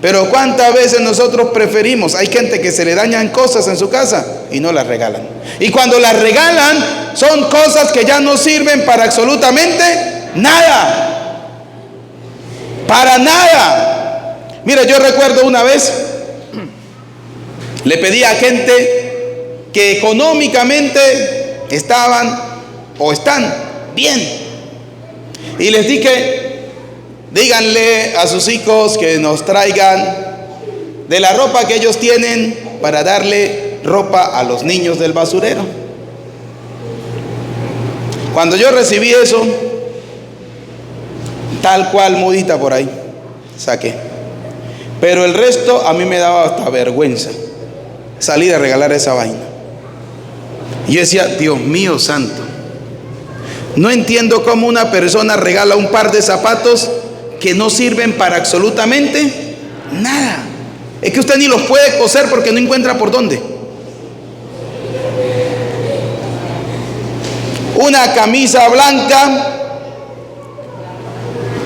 Pero cuántas veces nosotros preferimos, hay gente que se le dañan cosas en su casa y no las regalan. Y cuando las regalan son cosas que ya no sirven para absolutamente nada. Para nada. Mira, yo recuerdo una vez, le pedí a gente que económicamente estaban o están bien. Y les dije, díganle a sus hijos que nos traigan de la ropa que ellos tienen para darle ropa a los niños del basurero. Cuando yo recibí eso, tal cual mudita por ahí, saqué. Pero el resto a mí me daba hasta vergüenza salir a regalar esa vaina. Y yo decía, Dios mío santo, no entiendo cómo una persona regala un par de zapatos que no sirven para absolutamente nada. Es que usted ni los puede coser porque no encuentra por dónde. Una camisa blanca,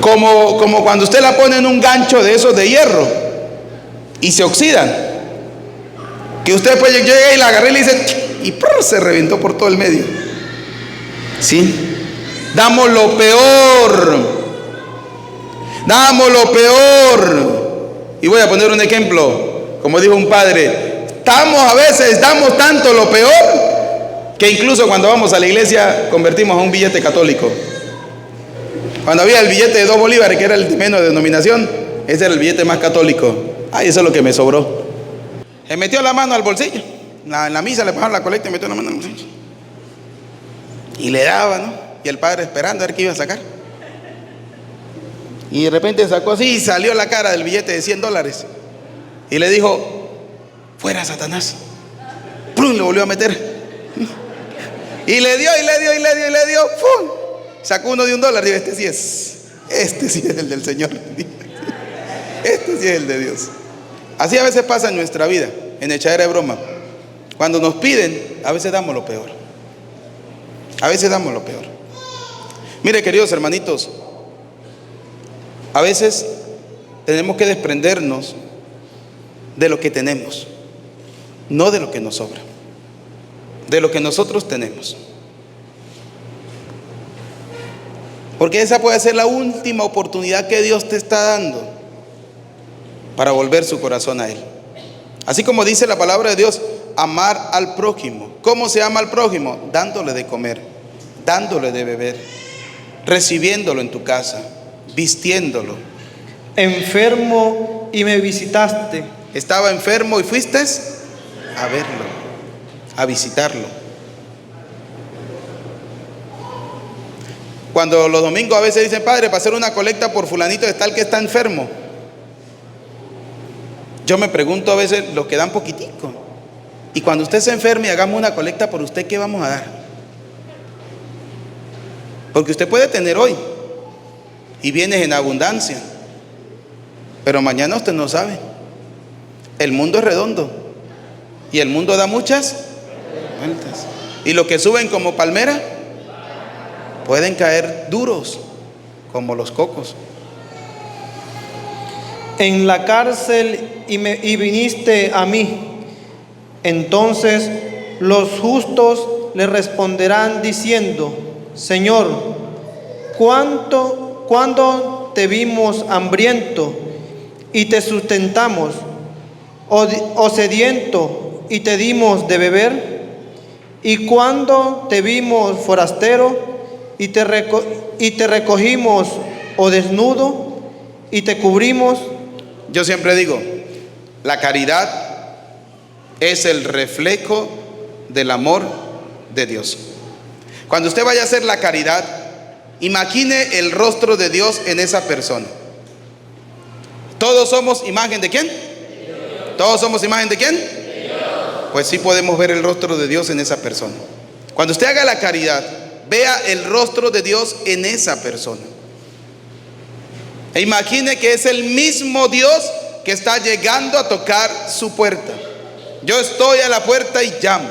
como cuando usted la pone en un gancho de esos de hierro y se oxidan, que usted pues llega y la agarra y le dice y se reventó por todo el medio. ¿Sí? Damos lo peor. Damos lo peor. Y voy a poner un ejemplo. Como dijo un padre, a veces damos tanto lo peor que incluso cuando vamos a la iglesia convertimos a un billete católico. Cuando había el billete de 2 bolívares, que era el de menos denominación, ese era el billete más católico. Ay, eso es lo que me sobró. Se metió la mano al bolsillo. En la misa le pagaron la colecta y metió la mano al bolsillo. Y le daba, ¿no? Y el padre esperando a ver qué iba a sacar. Y de repente sacó así y salió la cara del billete de $100. Y le dijo, fuera Satanás. ¡Pum! Le volvió a meter. Y le dio, y le dio, y le dio, y le dio. ¡Pum! Sacó uno de $1. Dijo, este sí es el del Señor. Este sí es el de Dios. Así a veces pasa en nuestra vida, en echadera de broma. Cuando nos piden, a veces damos lo peor. A veces damos lo peor. Mire, queridos hermanitos, a veces tenemos que desprendernos de lo que tenemos, no de lo que nos sobra, de lo que nosotros tenemos. Porque esa puede ser la última oportunidad que Dios te está dando para volver su corazón a Él. Así como dice la palabra de Dios, amar al prójimo. ¿Cómo se ama al prójimo? Dándole de comer, dándole de beber, recibiéndolo en tu casa, vistiéndolo. Enfermo y me visitaste. Estaba enfermo y fuiste a verlo, a visitarlo. Cuando los domingos a veces dicen, padre, para hacer una colecta por fulanito de tal que está enfermo, yo me pregunto a veces, los que dan poquitico, y cuando usted se enferme y hagamos una colecta por usted, ¿qué vamos a dar? Porque usted puede tener hoy y bienes en abundancia, pero mañana usted no sabe. El mundo es redondo y el mundo da muchas vueltas, y los que suben como palmera pueden caer duros como los cocos. En la cárcel y viniste a mí. Entonces los justos le responderán diciendo, Señor, ¿cuándo te vimos hambriento y te sustentamos, o sediento y te dimos de beber? ¿Y cuándo te vimos forastero y te recogimos, o desnudo y te cubrimos? Yo siempre digo, la caridad es el reflejo del amor de Dios. Cuando usted vaya a hacer la caridad, imagine el rostro de Dios en esa persona. ¿Todos somos imagen de quién? ¿Todos somos imagen de quién? Pues sí podemos ver el rostro de Dios en esa persona. Cuando usted haga la caridad, vea el rostro de Dios en esa persona. E imagine que es el mismo Dios que está llegando a tocar su puerta. Yo estoy a la puerta y llamo.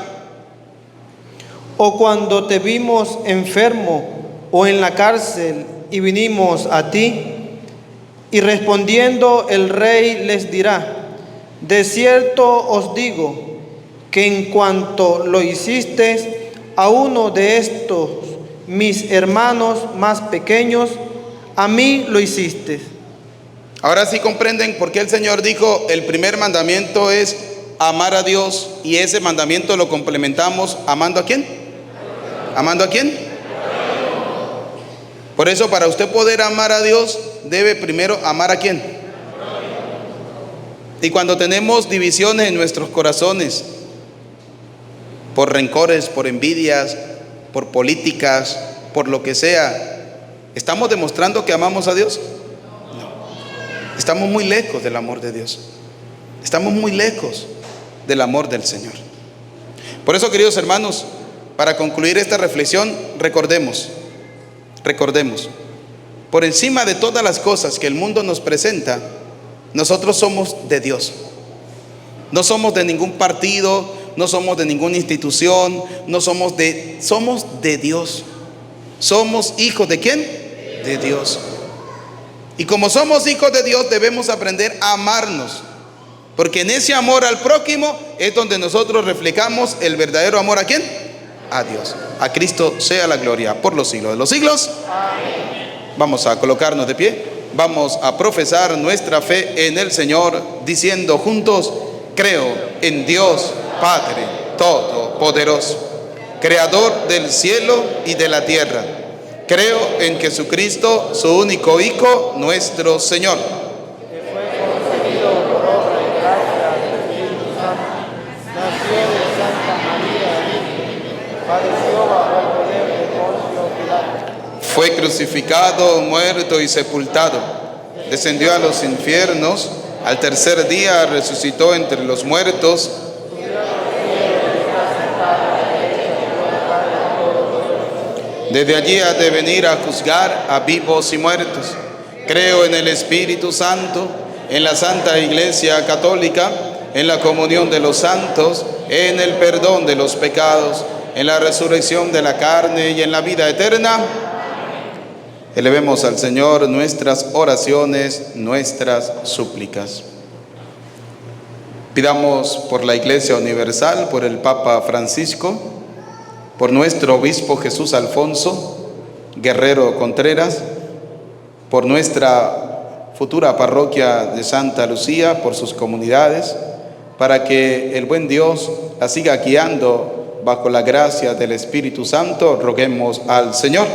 O cuando te vimos enfermo o en la cárcel y vinimos a ti. Y respondiendo el rey les dirá, de cierto os digo que en cuanto lo hiciste a uno de estos mis hermanos más pequeños, a mí lo hiciste. Ahora sí comprenden por qué el Señor dijo, el primer mandamiento es amar a Dios, y ese mandamiento lo complementamos amando ¿a quién? ¿Amando a quién? Por eso, para usted poder amar a Dios, debe primero amar ¿a quién? Y cuando tenemos divisiones en nuestros corazones, por rencores, por envidias, por políticas, por lo que sea, ¿estamos demostrando que amamos a Dios? No. Estamos muy lejos del amor de Dios. Estamos muy lejos del amor del Señor. Por eso, queridos hermanos, para concluir esta reflexión, recordemos, por encima de todas las cosas que el mundo nos presenta, nosotros somos de Dios. No somos de ningún partido, no somos de ninguna institución, somos de Dios. Somos hijos ¿de quién? De Dios. Y como somos hijos de Dios, debemos aprender a amarnos, porque en ese amor al prójimo es donde nosotros reflejamos el verdadero amor ¿a quién? a Dios. A Cristo sea la gloria por los siglos de los siglos. Amén. Vamos a colocarnos de pie. Vamos a profesar nuestra fe en el Señor diciendo juntos: creo en Dios Padre Todopoderoso, Creador del cielo y de la tierra. Creo en Jesucristo, su único Hijo, nuestro Señor, que fue concebido por obra y gracia del Espíritu Santo, nació de Santa María Virgen, padeció bajo el poder de Poncio Pilato, fue crucificado, muerto y sepultado, descendió a los infiernos, al tercer día resucitó entre los muertos, desde allí ha de venir a juzgar a vivos y muertos. Creo en el Espíritu Santo, en la Santa Iglesia Católica, en la comunión de los santos, en el perdón de los pecados, en la resurrección de la carne y en la vida eterna. Elevemos al Señor nuestras oraciones, nuestras súplicas. Pidamos por la Iglesia Universal, por el Papa Francisco, por nuestro obispo Jesús Alfonso Guerrero Contreras, por nuestra futura parroquia de Santa Lucía, por sus comunidades, para que el buen Dios la siga guiando bajo la gracia del Espíritu Santo. Roguemos al Señor.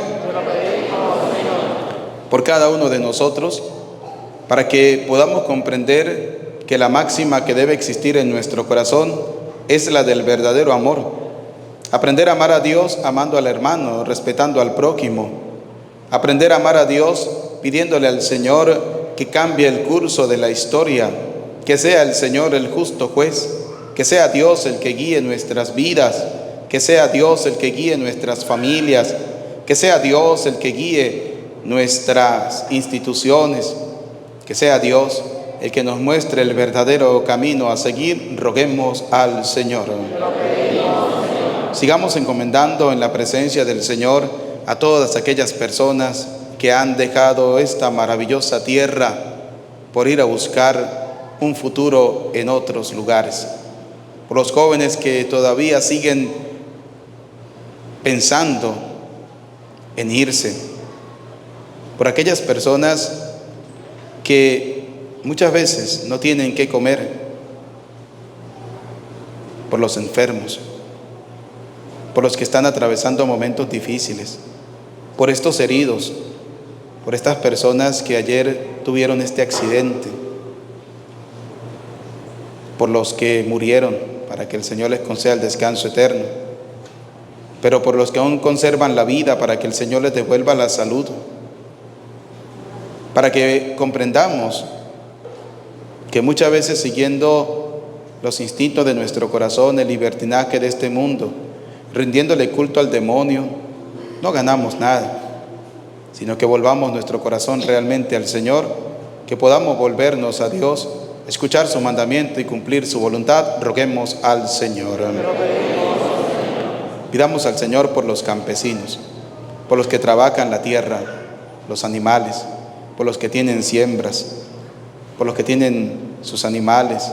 Por cada uno de nosotros, para que podamos comprender que la máxima que debe existir en nuestro corazón es la del verdadero amor. Aprender a amar a Dios amando al hermano, respetando al prójimo. Aprender a amar a Dios pidiéndole al Señor que cambie el curso de la historia, que sea el Señor el justo juez, que sea Dios el que guíe nuestras vidas, que sea Dios el que guíe nuestras familias, que sea Dios el que guíe nuestras instituciones, que sea Dios el que nos muestre el verdadero camino a seguir. Roguemos al Señor. Sigamos encomendando en la presencia del Señor a todas aquellas personas que han dejado esta maravillosa tierra por ir a buscar un futuro en otros lugares. Por los jóvenes que todavía siguen pensando en irse. Por aquellas personas que muchas veces no tienen qué comer. Por los enfermos. Por los que están atravesando momentos difíciles, por estos heridos, por estas personas que ayer tuvieron este accidente, por los que murieron, para que el Señor les conceda el descanso eterno, pero por los que aún conservan la vida, para que el Señor les devuelva la salud, para que comprendamos que muchas veces siguiendo los instintos de nuestro corazón, el libertinaje de este mundo, rindiéndole culto al demonio, no ganamos nada, sino que volvamos nuestro corazón realmente al Señor, que podamos volvernos a Dios, escuchar su mandamiento y cumplir su voluntad. Roguemos al Señor. Pidamos al Señor por los campesinos, por los que trabajan la tierra, los animales, por los que tienen siembras, por los que tienen sus animales,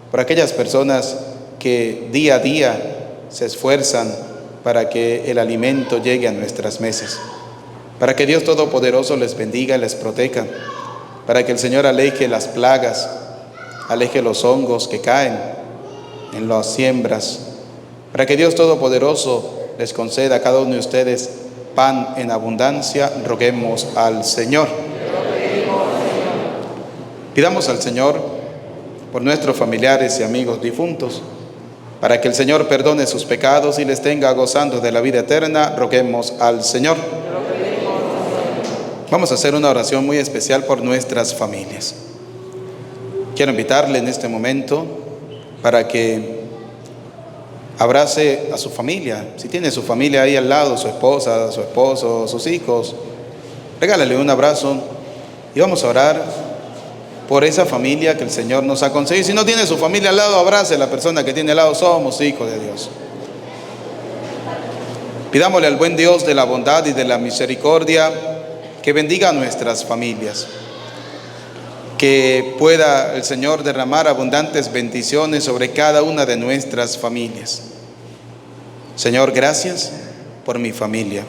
por aquellas personas que día a día se esfuerzan para que el alimento llegue a nuestras mesas, para que Dios Todopoderoso les bendiga y les proteja, para que el Señor aleje las plagas, aleje los hongos que caen en las siembras, para que Dios Todopoderoso les conceda a cada uno de ustedes pan en abundancia. Roguemos al Señor. Pidamos al Señor por nuestros familiares y amigos difuntos, para que el Señor perdone sus pecados y les tenga gozando de la vida eterna. Roguemos al Señor. Vamos a hacer una oración muy especial por nuestras familias. Quiero invitarle en este momento para que abrace a su familia. Si tiene su familia ahí al lado, su esposa, su esposo, sus hijos, regálale un abrazo y vamos a orar por esa familia que el Señor nos ha concedido. Si no tiene su familia al lado, abrace a la persona que tiene al lado. Somos hijos de Dios. Pidámosle al buen Dios de la bondad y de la misericordia que bendiga a nuestras familias, que pueda el Señor derramar abundantes bendiciones sobre cada una de nuestras familias. Señor, gracias por mi familia.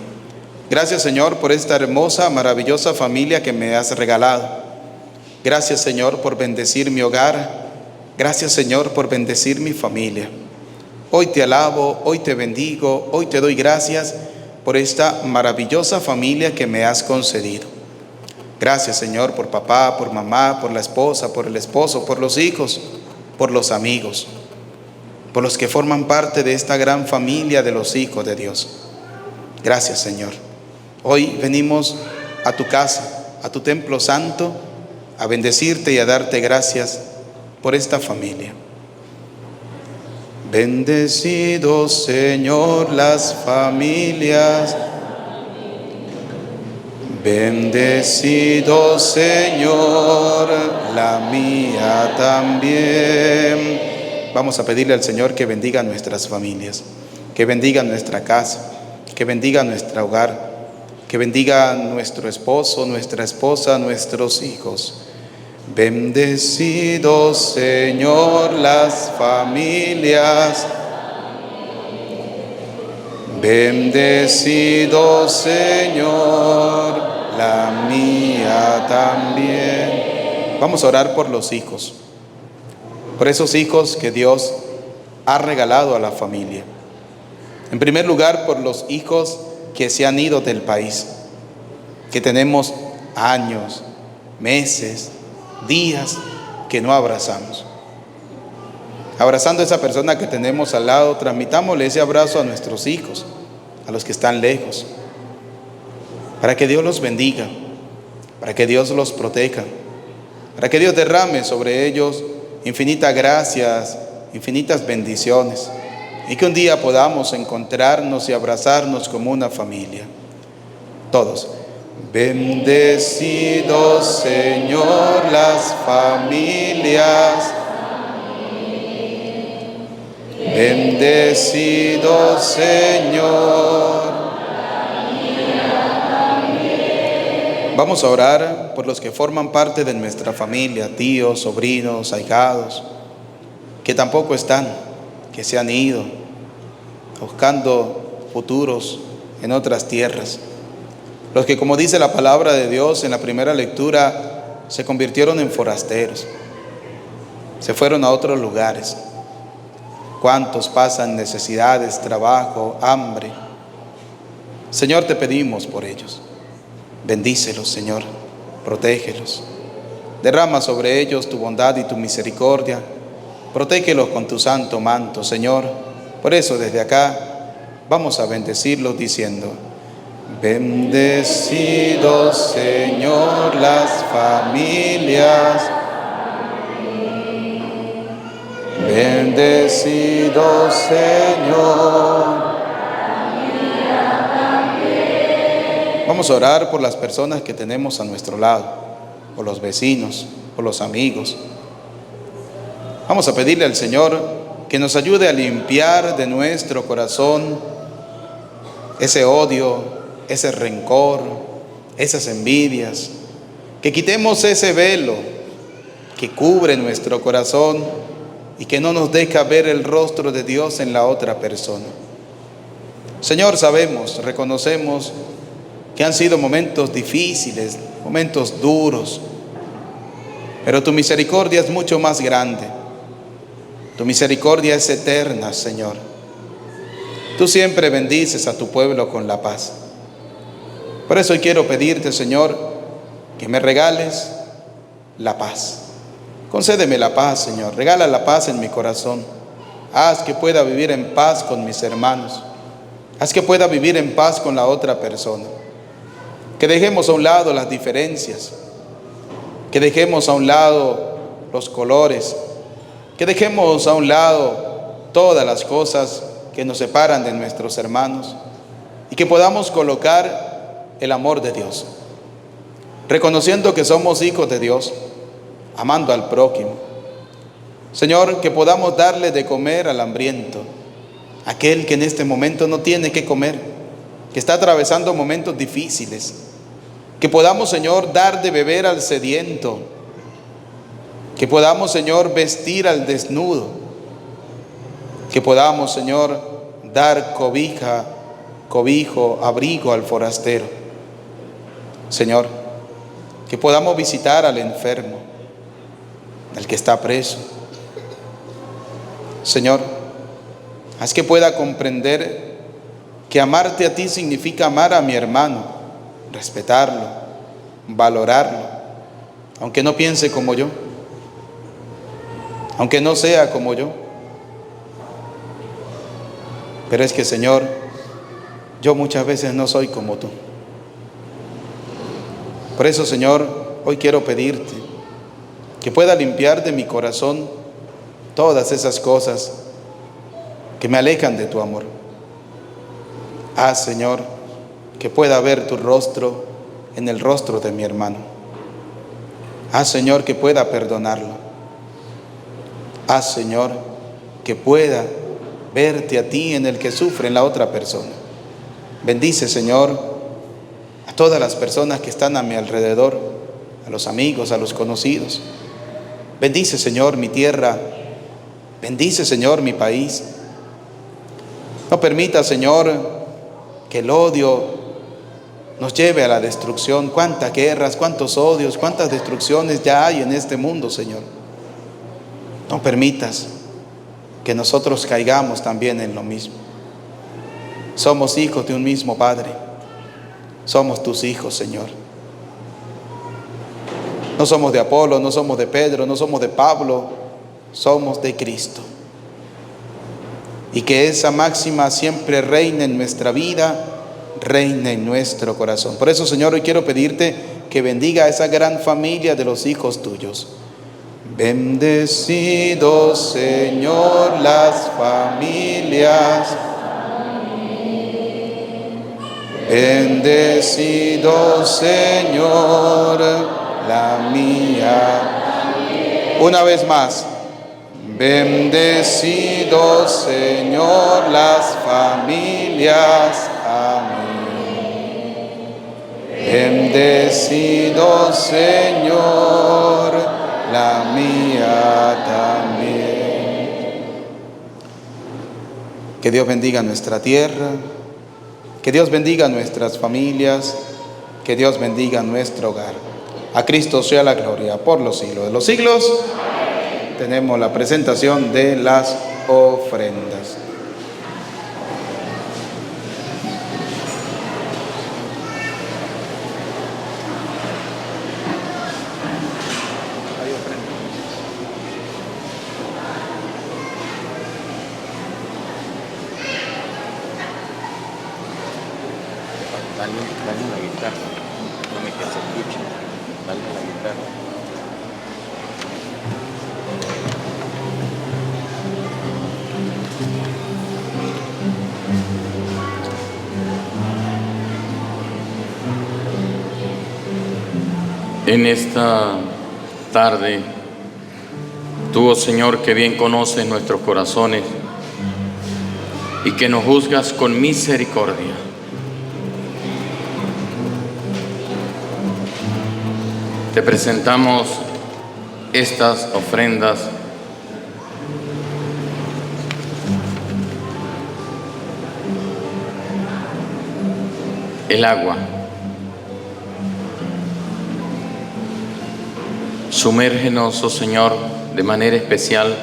Gracias, Señor, por esta hermosa, maravillosa familia que me has regalado. Gracias, Señor, por bendecir mi hogar. Gracias, Señor, por bendecir mi familia. Hoy te alabo, hoy te bendigo, hoy te doy gracias por esta maravillosa familia que me has concedido. Gracias, Señor, por papá, por mamá, por la esposa, por el esposo, por los hijos, por los amigos, por los que forman parte de esta gran familia de los hijos de Dios. Gracias, Señor. Hoy venimos a tu casa, a tu templo santo, a bendecirte y a darte gracias por esta familia. Bendecido, Señor, las familias. Bendecido, Señor, la mía también. Vamos a pedirle al Señor que bendiga nuestras familias, que bendiga nuestra casa, que bendiga nuestro hogar, que bendiga nuestro esposo, nuestra esposa, nuestros hijos. Bendecido, Señor, las familias. Bendecido, Señor, la mía también. Vamos a orar por los hijos, por esos hijos que Dios ha regalado a la familia. En primer lugar, por los hijos que se han ido del país, que tenemos años, meses, días que no abrazamos. Abrazando a esa persona que tenemos al lado, transmitámosle ese abrazo a nuestros hijos, a los que están lejos, para que Dios los bendiga, para que Dios los proteja, para que Dios derrame sobre ellos infinitas gracias, infinitas bendiciones, y que un día podamos encontrarnos y abrazarnos como una familia. Todos. Bendecido, Señor, las familias. Bendecido, Señor. Vamos a orar por los que forman parte de nuestra familia, tíos, sobrinos, ahijados, que tampoco están, que se han ido, buscando futuros en otras tierras. Los que, como dice la palabra de Dios en la primera lectura, se convirtieron en forasteros, se fueron a otros lugares. ¿Cuántos pasan necesidades, trabajo, hambre? Señor, te pedimos por ellos. Bendícelos, Señor, protégelos. Derrama sobre ellos tu bondad y tu misericordia. Protégelos con tu santo manto, Señor. Por eso, desde acá, vamos a bendecirlos diciendo: bendecido, Señor, las familias. Bendecido, Señor. Vamos a orar por las personas que tenemos a nuestro lado, por los vecinos, por los amigos. Vamos a pedirle al Señor que nos ayude a limpiar de nuestro corazón ese odio, ese rencor, esas envidias, que quitemos ese velo que cubre nuestro corazón y que no nos deja ver el rostro de Dios en la otra persona. Señor, sabemos, reconocemos que han sido momentos difíciles, momentos duros, pero tu misericordia es mucho más grande. Tu misericordia es eterna, Señor. Tú siempre bendices a tu pueblo con la paz. Por eso hoy quiero pedirte, Señor, que me regales la paz. Concédeme la paz, Señor. Regala la paz en mi corazón. Haz que pueda vivir en paz con mis hermanos. Haz que pueda vivir en paz con la otra persona. Que dejemos a un lado las diferencias. Que dejemos a un lado los colores. Que dejemos a un lado todas las cosas que nos separan de nuestros hermanos. Y que podamos colocar el amor de Dios. Reconociendo que somos hijos de Dios. Amando al prójimo. Señor, que podamos darle de comer al hambriento, aquel que en este momento no tiene que comer, que está atravesando momentos difíciles. Que podamos, Señor, dar de beber al sediento. Que podamos, Señor, vestir al desnudo. Que podamos, Señor, dar cobijo, abrigo al forastero. Señor, que podamos visitar al enfermo, al que está preso. Señor, haz que pueda comprender que amarte a ti significa amar a mi hermano, respetarlo, valorarlo, aunque no piense como yo, aunque no sea como yo. Pero es que, Señor, yo muchas veces no soy como tú. Por eso, Señor, hoy quiero pedirte que pueda limpiar de mi corazón todas esas cosas que me alejan de tu amor. Haz, Señor, que pueda ver tu rostro en el rostro de mi hermano. Haz, Señor, que pueda perdonarlo. Haz, Señor, que pueda verte a ti en el que sufre, en la otra persona. Bendice, Señor, a todas las personas que están a mi alrededor, a los amigos, a los conocidos. Bendice, Señor, mi tierra. Bendice, Señor, mi país. No permita, Señor, que el odio nos lleve a la destrucción. Cuántas guerras, cuántos odios, cuántas destrucciones ya hay en este mundo, Señor. No permitas que nosotros caigamos también en lo mismo. Somos hijos de un mismo Padre. Somos tus hijos, Señor. No somos de Apolo, no somos de Pedro, no somos de Pablo, somos de Cristo. Y que esa máxima siempre reine en nuestra vida, reine en nuestro corazón. Por eso, Señor, hoy quiero pedirte que bendiga a esa gran familia de los hijos tuyos. Bendecido, Señor, las familias. Bendecido, Señor, la mía. Una vez más. Bendecido, Señor, las familias. Amén. Bendecido, Señor, la mía también. Que Dios bendiga nuestra tierra, que Dios bendiga nuestras familias, que Dios bendiga nuestro hogar. A Cristo sea la gloria por los siglos de los siglos. Tenemos la presentación de las ofrendas. Dale la guitarra, no me quede se escuche, dale la guitarra. En esta tarde, tú, oh Señor, que bien conoces nuestros corazones y que nos juzgas con misericordia, te presentamos estas ofrendas el agua. Sumérgenos, oh Señor, de manera especial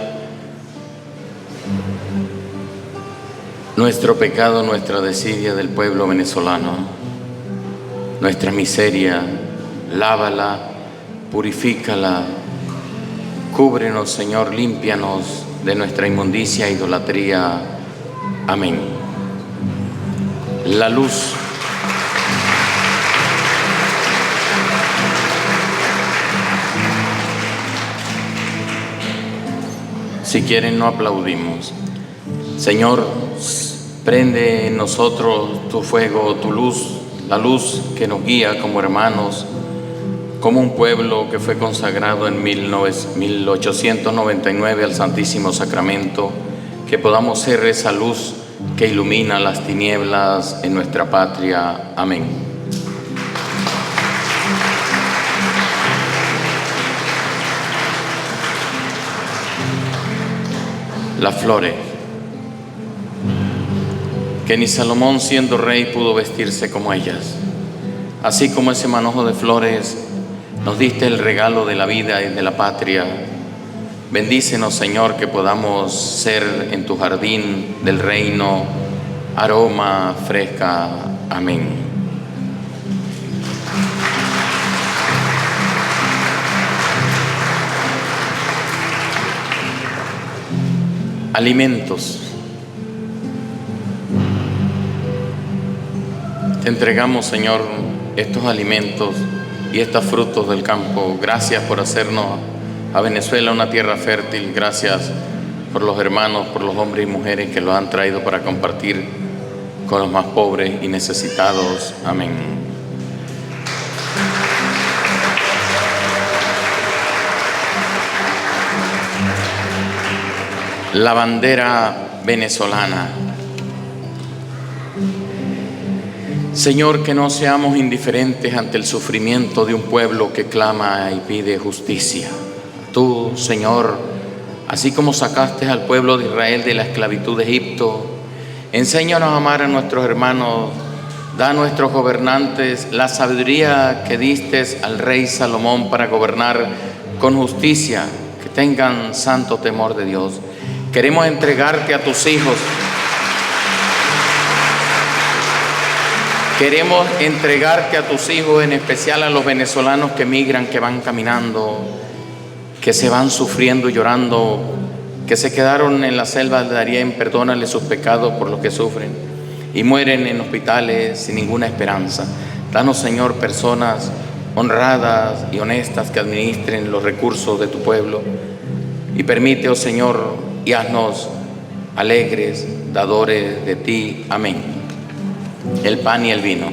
nuestro pecado, nuestra desidia del pueblo venezolano, nuestra miseria, lávala, purifícala, cúbrenos, Señor, límpianos de nuestra inmundicia e idolatría. Amén. La luz. Si quieren, no aplaudimos. Señor, prende en nosotros tu fuego, tu luz, la luz que nos guía como hermanos, como un pueblo que fue consagrado en 1899 al Santísimo Sacramento, que podamos ser esa luz que ilumina las tinieblas en nuestra patria. Amén. Las flores. que ni Salomón siendo rey pudo vestirse como ellas. Así como ese manojo de flores, nos diste el regalo de la vida y de la patria. Bendícenos, Señor, que podamos ser en tu jardín del reino aroma fresca. Amén. Alimentos. Te entregamos, Señor, estos alimentos y estos frutos del campo. Gracias por hacernos a Venezuela una tierra fértil. Gracias por los hermanos, por los hombres y mujeres que lo han traído para compartir con los más pobres y necesitados. Amén. La bandera venezolana. Señor, que no seamos indiferentes ante el sufrimiento de un pueblo que clama y pide justicia. Tú, Señor, así como sacaste al pueblo de Israel de la esclavitud de Egipto, enséñanos a amar a nuestros hermanos. Da a nuestros gobernantes la sabiduría que diste al rey Salomón para gobernar con justicia, que tengan santo temor de Dios. Queremos entregarte a tus hijos. Queremos entregarte a tus hijos, en especial a los venezolanos que migran, que van caminando, que se van sufriendo y llorando, que se quedaron en la selva de Darién. Perdónale sus pecados por los que sufren y mueren en hospitales sin ninguna esperanza. Danos, Señor, personas honradas y honestas que administren los recursos de tu pueblo. Y permite, oh Señor, y haznos alegres, dadores de ti. Amén. El pan y el vino.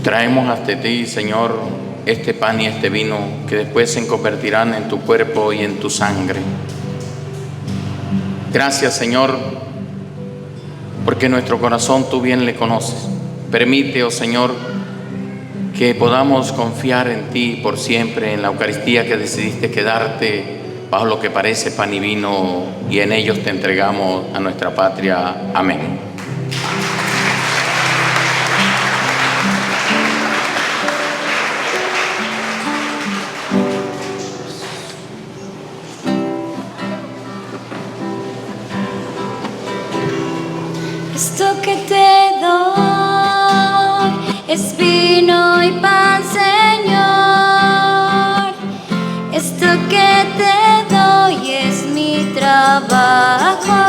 Traemos hasta ti, Señor, este pan y este vino que después se convertirán en tu cuerpo y en tu sangre. Gracias, Señor, porque nuestro corazón tú bien le conoces. Permite, oh Señor, que podamos confiar en ti por siempre, en la Eucaristía que decidiste quedarte bajo lo que parece pan y vino, y en ellos te entregamos a nuestra patria. Amén. Esto que te doy es vino y pan, Señor. Esto que te doy es mi trabajo.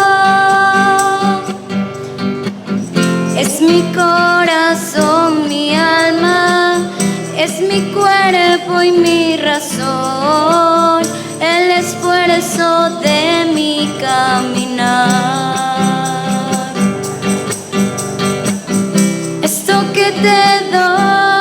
Es mi corazón, mi alma, es mi cuerpo y mi razón, el esfuerzo de mi caminar. Esto que te doy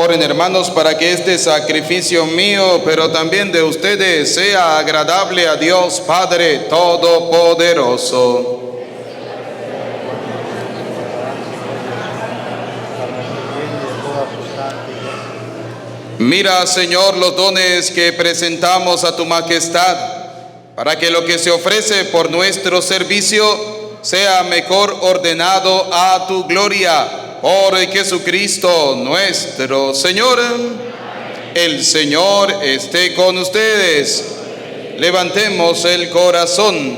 Oren, hermanos, para que este sacrificio mío, pero también de ustedes, sea agradable a Dios Padre Todopoderoso. Mira, Señor, los dones que presentamos a tu majestad, para que lo que se ofrece por nuestro servicio sea mejor ordenado a tu gloria, por Jesucristo nuestro Señor. El Señor esté con ustedes. Levantemos el corazón.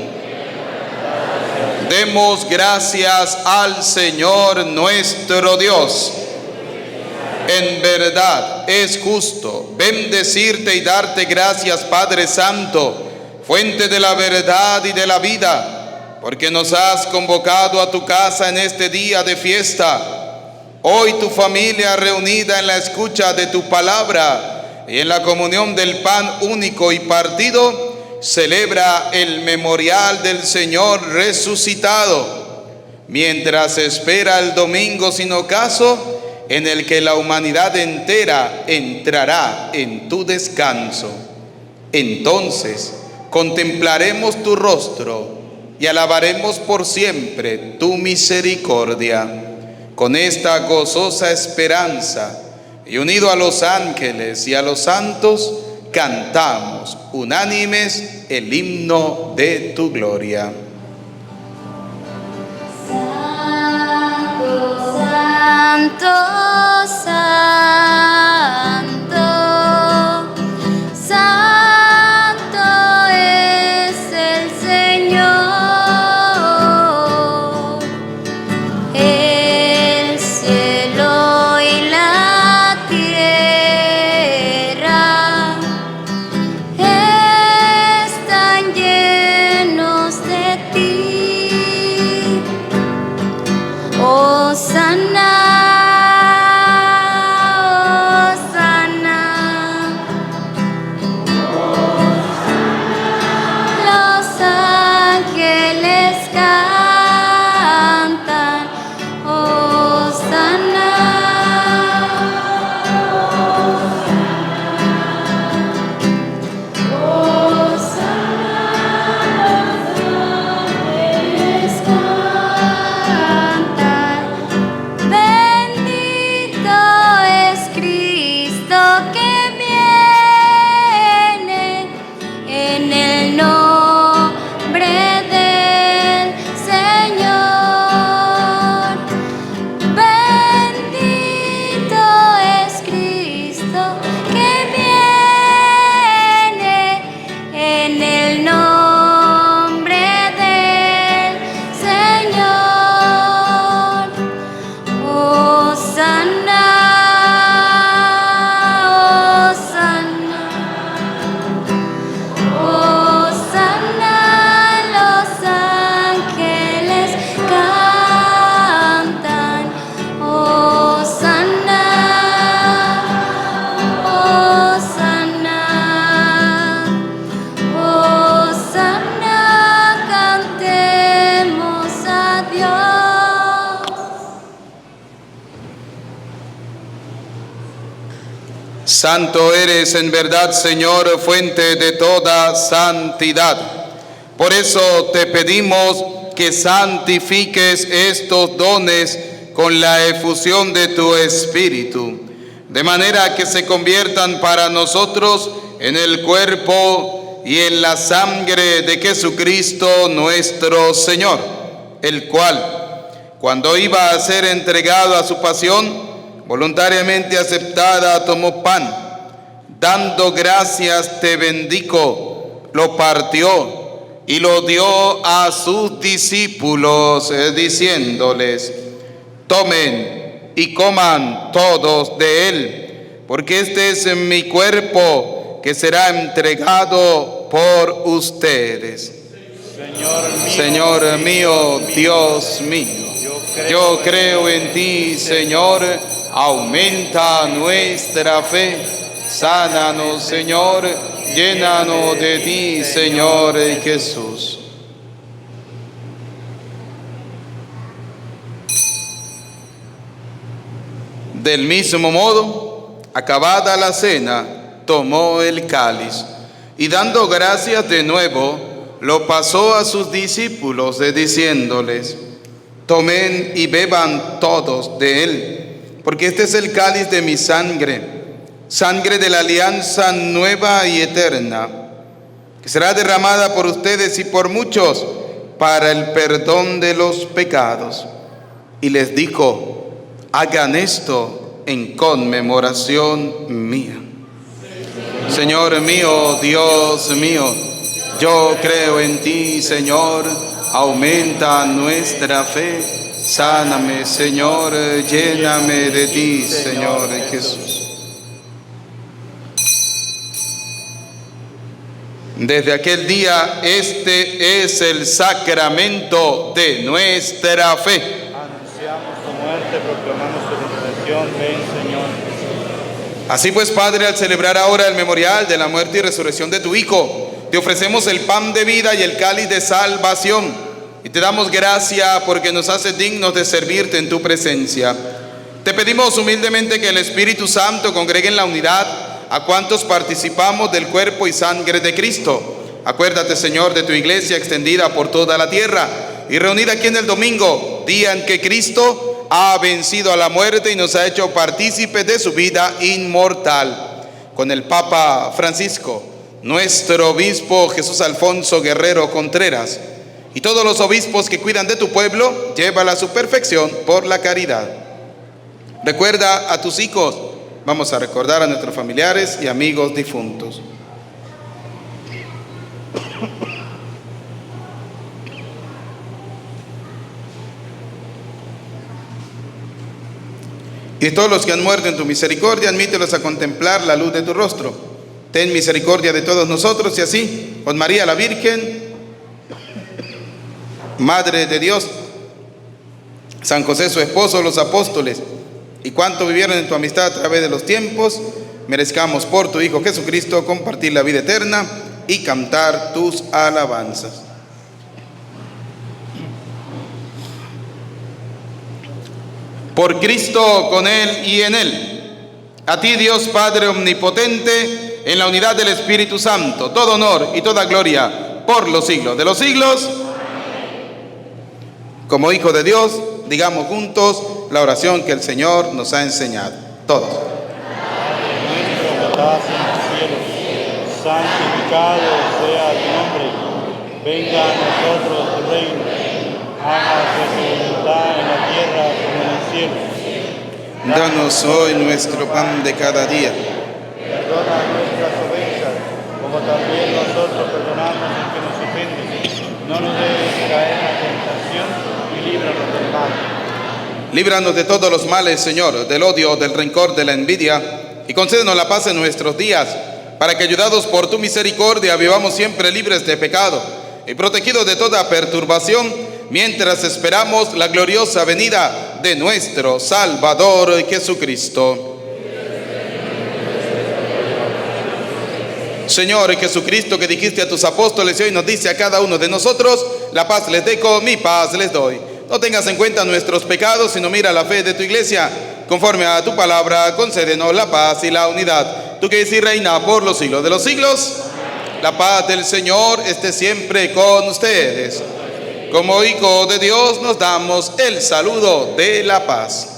Demos gracias al Señor nuestro Dios. En verdad es justo bendecirte y darte gracias, Padre Santo, fuente de la verdad y de la vida, porque nos has convocado a tu casa en este día de fiesta. Hoy tu familia reunida en la escucha de tu palabra y en la comunión del pan único y partido, celebra el memorial del Señor resucitado, mientras espera el domingo sin ocaso, en el que la humanidad entera entrará en tu descanso. Entonces contemplaremos tu rostro y alabaremos por siempre tu misericordia. Con esta gozosa esperanza y unido a los ángeles y a los santos, cantamos unánimes el himno de tu gloria. Santo, santo, santo es el Señor. El cielo y la tierra están llenos de ti. Hosana. Santo eres en verdad, Señor, fuente de toda santidad. Por eso te pedimos que santifiques estos dones con la efusión de tu Espíritu, de manera que se conviertan para nosotros en el cuerpo y en la sangre de Jesucristo nuestro Señor, el cual, cuando iba a ser entregado a su pasión, voluntariamente aceptada, tomó pan, dando gracias te bendijo, lo partió y lo dio a sus discípulos, diciéndoles: tomen y coman todos de él, porque este es mi cuerpo que será entregado por ustedes. Señor mío, Dios mío, yo creo en ti, Señor. Aumenta nuestra fe, sánanos, Señor, llénanos de ti, Señor Jesús. Del mismo modo, Acabada la cena, tomó el cáliz y dando gracias de nuevo, lo pasó a sus discípulos diciéndoles: tomen y beban todos de él, porque este es el cáliz de mi sangre, sangre de la alianza nueva y eterna, que será derramada por ustedes y por muchos para el perdón de los pecados. Y les dijo: hagan esto en conmemoración mía. Señor mío, Dios mío, yo creo en ti, Señor, aumenta nuestra fe. Sáname, Señor, lléname de ti, Señor Jesús. Desde aquel día, este es el sacramento de nuestra fe. Anunciamos tu muerte, proclamamos tu resurrección. Ven, Señor. Así pues, Padre, al celebrar ahora el memorial de la muerte y resurrección de tu Hijo, te ofrecemos el pan de vida y el cáliz de salvación, y te damos gracia porque nos haces dignos de servirte en tu presencia. Te pedimos humildemente que el Espíritu Santo congregue en la unidad a cuantos participamos del cuerpo y sangre de Cristo. Acuérdate, Señor, de tu iglesia extendida por toda la tierra y reunida aquí en el domingo, día en que Cristo ha vencido a la muerte y nos ha hecho partícipes de su vida inmortal. Con el Papa Francisco, nuestro obispo Jesús Alfonso Guerrero Contreras y todos los obispos que cuidan de tu pueblo, llévala a su perfección por la caridad. Recuerda a tus hijos. Vamos a recordar a nuestros familiares y amigos difuntos. Y todos los que han muerto en tu misericordia, admítelos a contemplar la luz de tu rostro. Ten misericordia de todos nosotros y así, con María la Virgen, Madre de Dios, San José su esposo, los apóstoles, y cuanto vivieron en tu amistad a través de los tiempos, merezcamos por tu Hijo Jesucristo compartir la vida eterna y cantar tus alabanzas. Por Cristo, con Él y en Él, a ti, Dios Padre omnipotente, en la unidad del Espíritu Santo, todo honor y toda gloria por los siglos de los siglos. Como hijo de Dios, digamos juntos la oración que el Señor nos ha enseñado. Todos. Padre nuestro que estás en los cielos, santificado sea tu nombre. Venga a nosotros tu reino. Hágase tu voluntad en la tierra como en el cielo. Danos hoy nuestro pan de cada día. Perdona nuestras ofensas, como también nosotros perdonamos a los que nos ofenden. No nos dejes caer en la tentación y líbranos del mal. Líbranos de todos los males, Señor, del odio, del rencor, de la envidia, y concédenos la paz en nuestros días, para que, ayudados por tu misericordia, vivamos siempre libres de pecado y protegidos de toda perturbación, mientras esperamos la gloriosa venida de nuestro Salvador Jesucristo. Señor Jesucristo, que dijiste a tus apóstoles y hoy nos dice a cada uno de nosotros: la paz les dejo, mi paz les doy. No tengas en cuenta nuestros pecados, sino mira la fe de tu iglesia. Conforme a tu palabra, concédenos la paz y la unidad. Tú que eres y reina por los siglos de los siglos. La paz del Señor esté siempre con ustedes. Como hijos de Dios nos damos el saludo de la paz.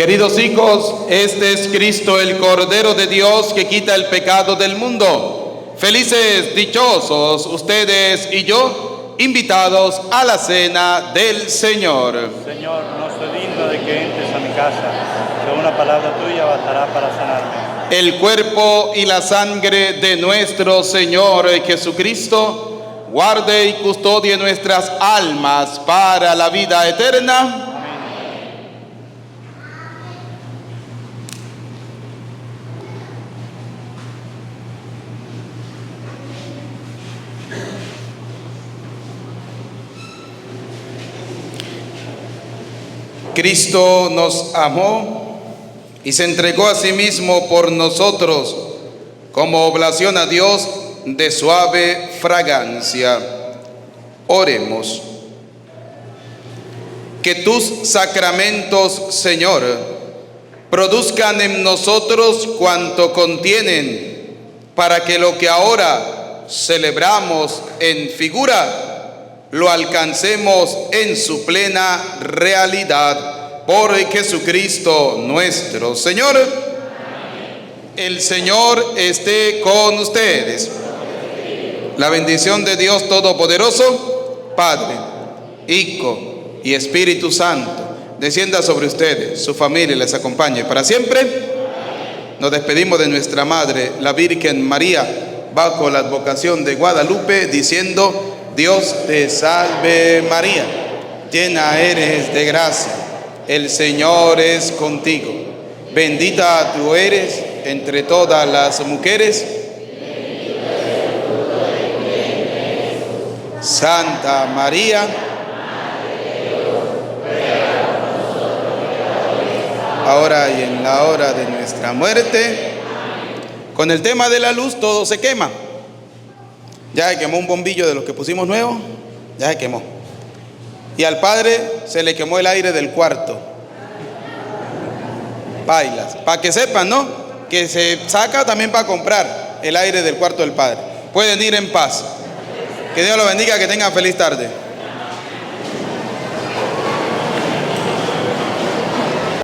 Queridos hijos, este es Cristo, el Cordero de Dios que quita el pecado del mundo. Felices, dichosos ustedes y yo, invitados a la cena del Señor. Señor, no soy digno de que entres a mi casa, pero una palabra tuya bastará para sanarme. El cuerpo y la sangre de nuestro Señor Jesucristo guarde y custodie nuestras almas para la vida eterna. Cristo nos amó y se entregó a sí mismo por nosotros como oblación a Dios de suave fragancia. Oremos. Que tus sacramentos, Señor, produzcan en nosotros cuanto contienen, para que lo que ahora celebramos en figura lo alcancemos en su plena realidad. Por Jesucristo nuestro Señor. El Señor esté con ustedes. La bendición de Dios Todopoderoso, Padre, Hijo y Espíritu Santo, descienda sobre ustedes, su familia les acompañe para siempre. Nos despedimos de nuestra Madre, la Virgen María, bajo la advocación de Guadalupe, diciendo: Dios te salve María, llena eres de gracia, el Señor es contigo. Bendita tú eres entre todas las mujeres. Santa María, ahora y en la hora de nuestra muerte. Con el tema de la luz todo se quema. Ya se quemó un bombillo de los que pusimos nuevo, ya se quemó. Y al Padre se le quemó el aire del cuarto. Bailas, para que sepan, ¿no? Que se saca también para comprar el aire del cuarto del Padre. Pueden ir en paz. Que Dios los bendiga, que tengan feliz tarde.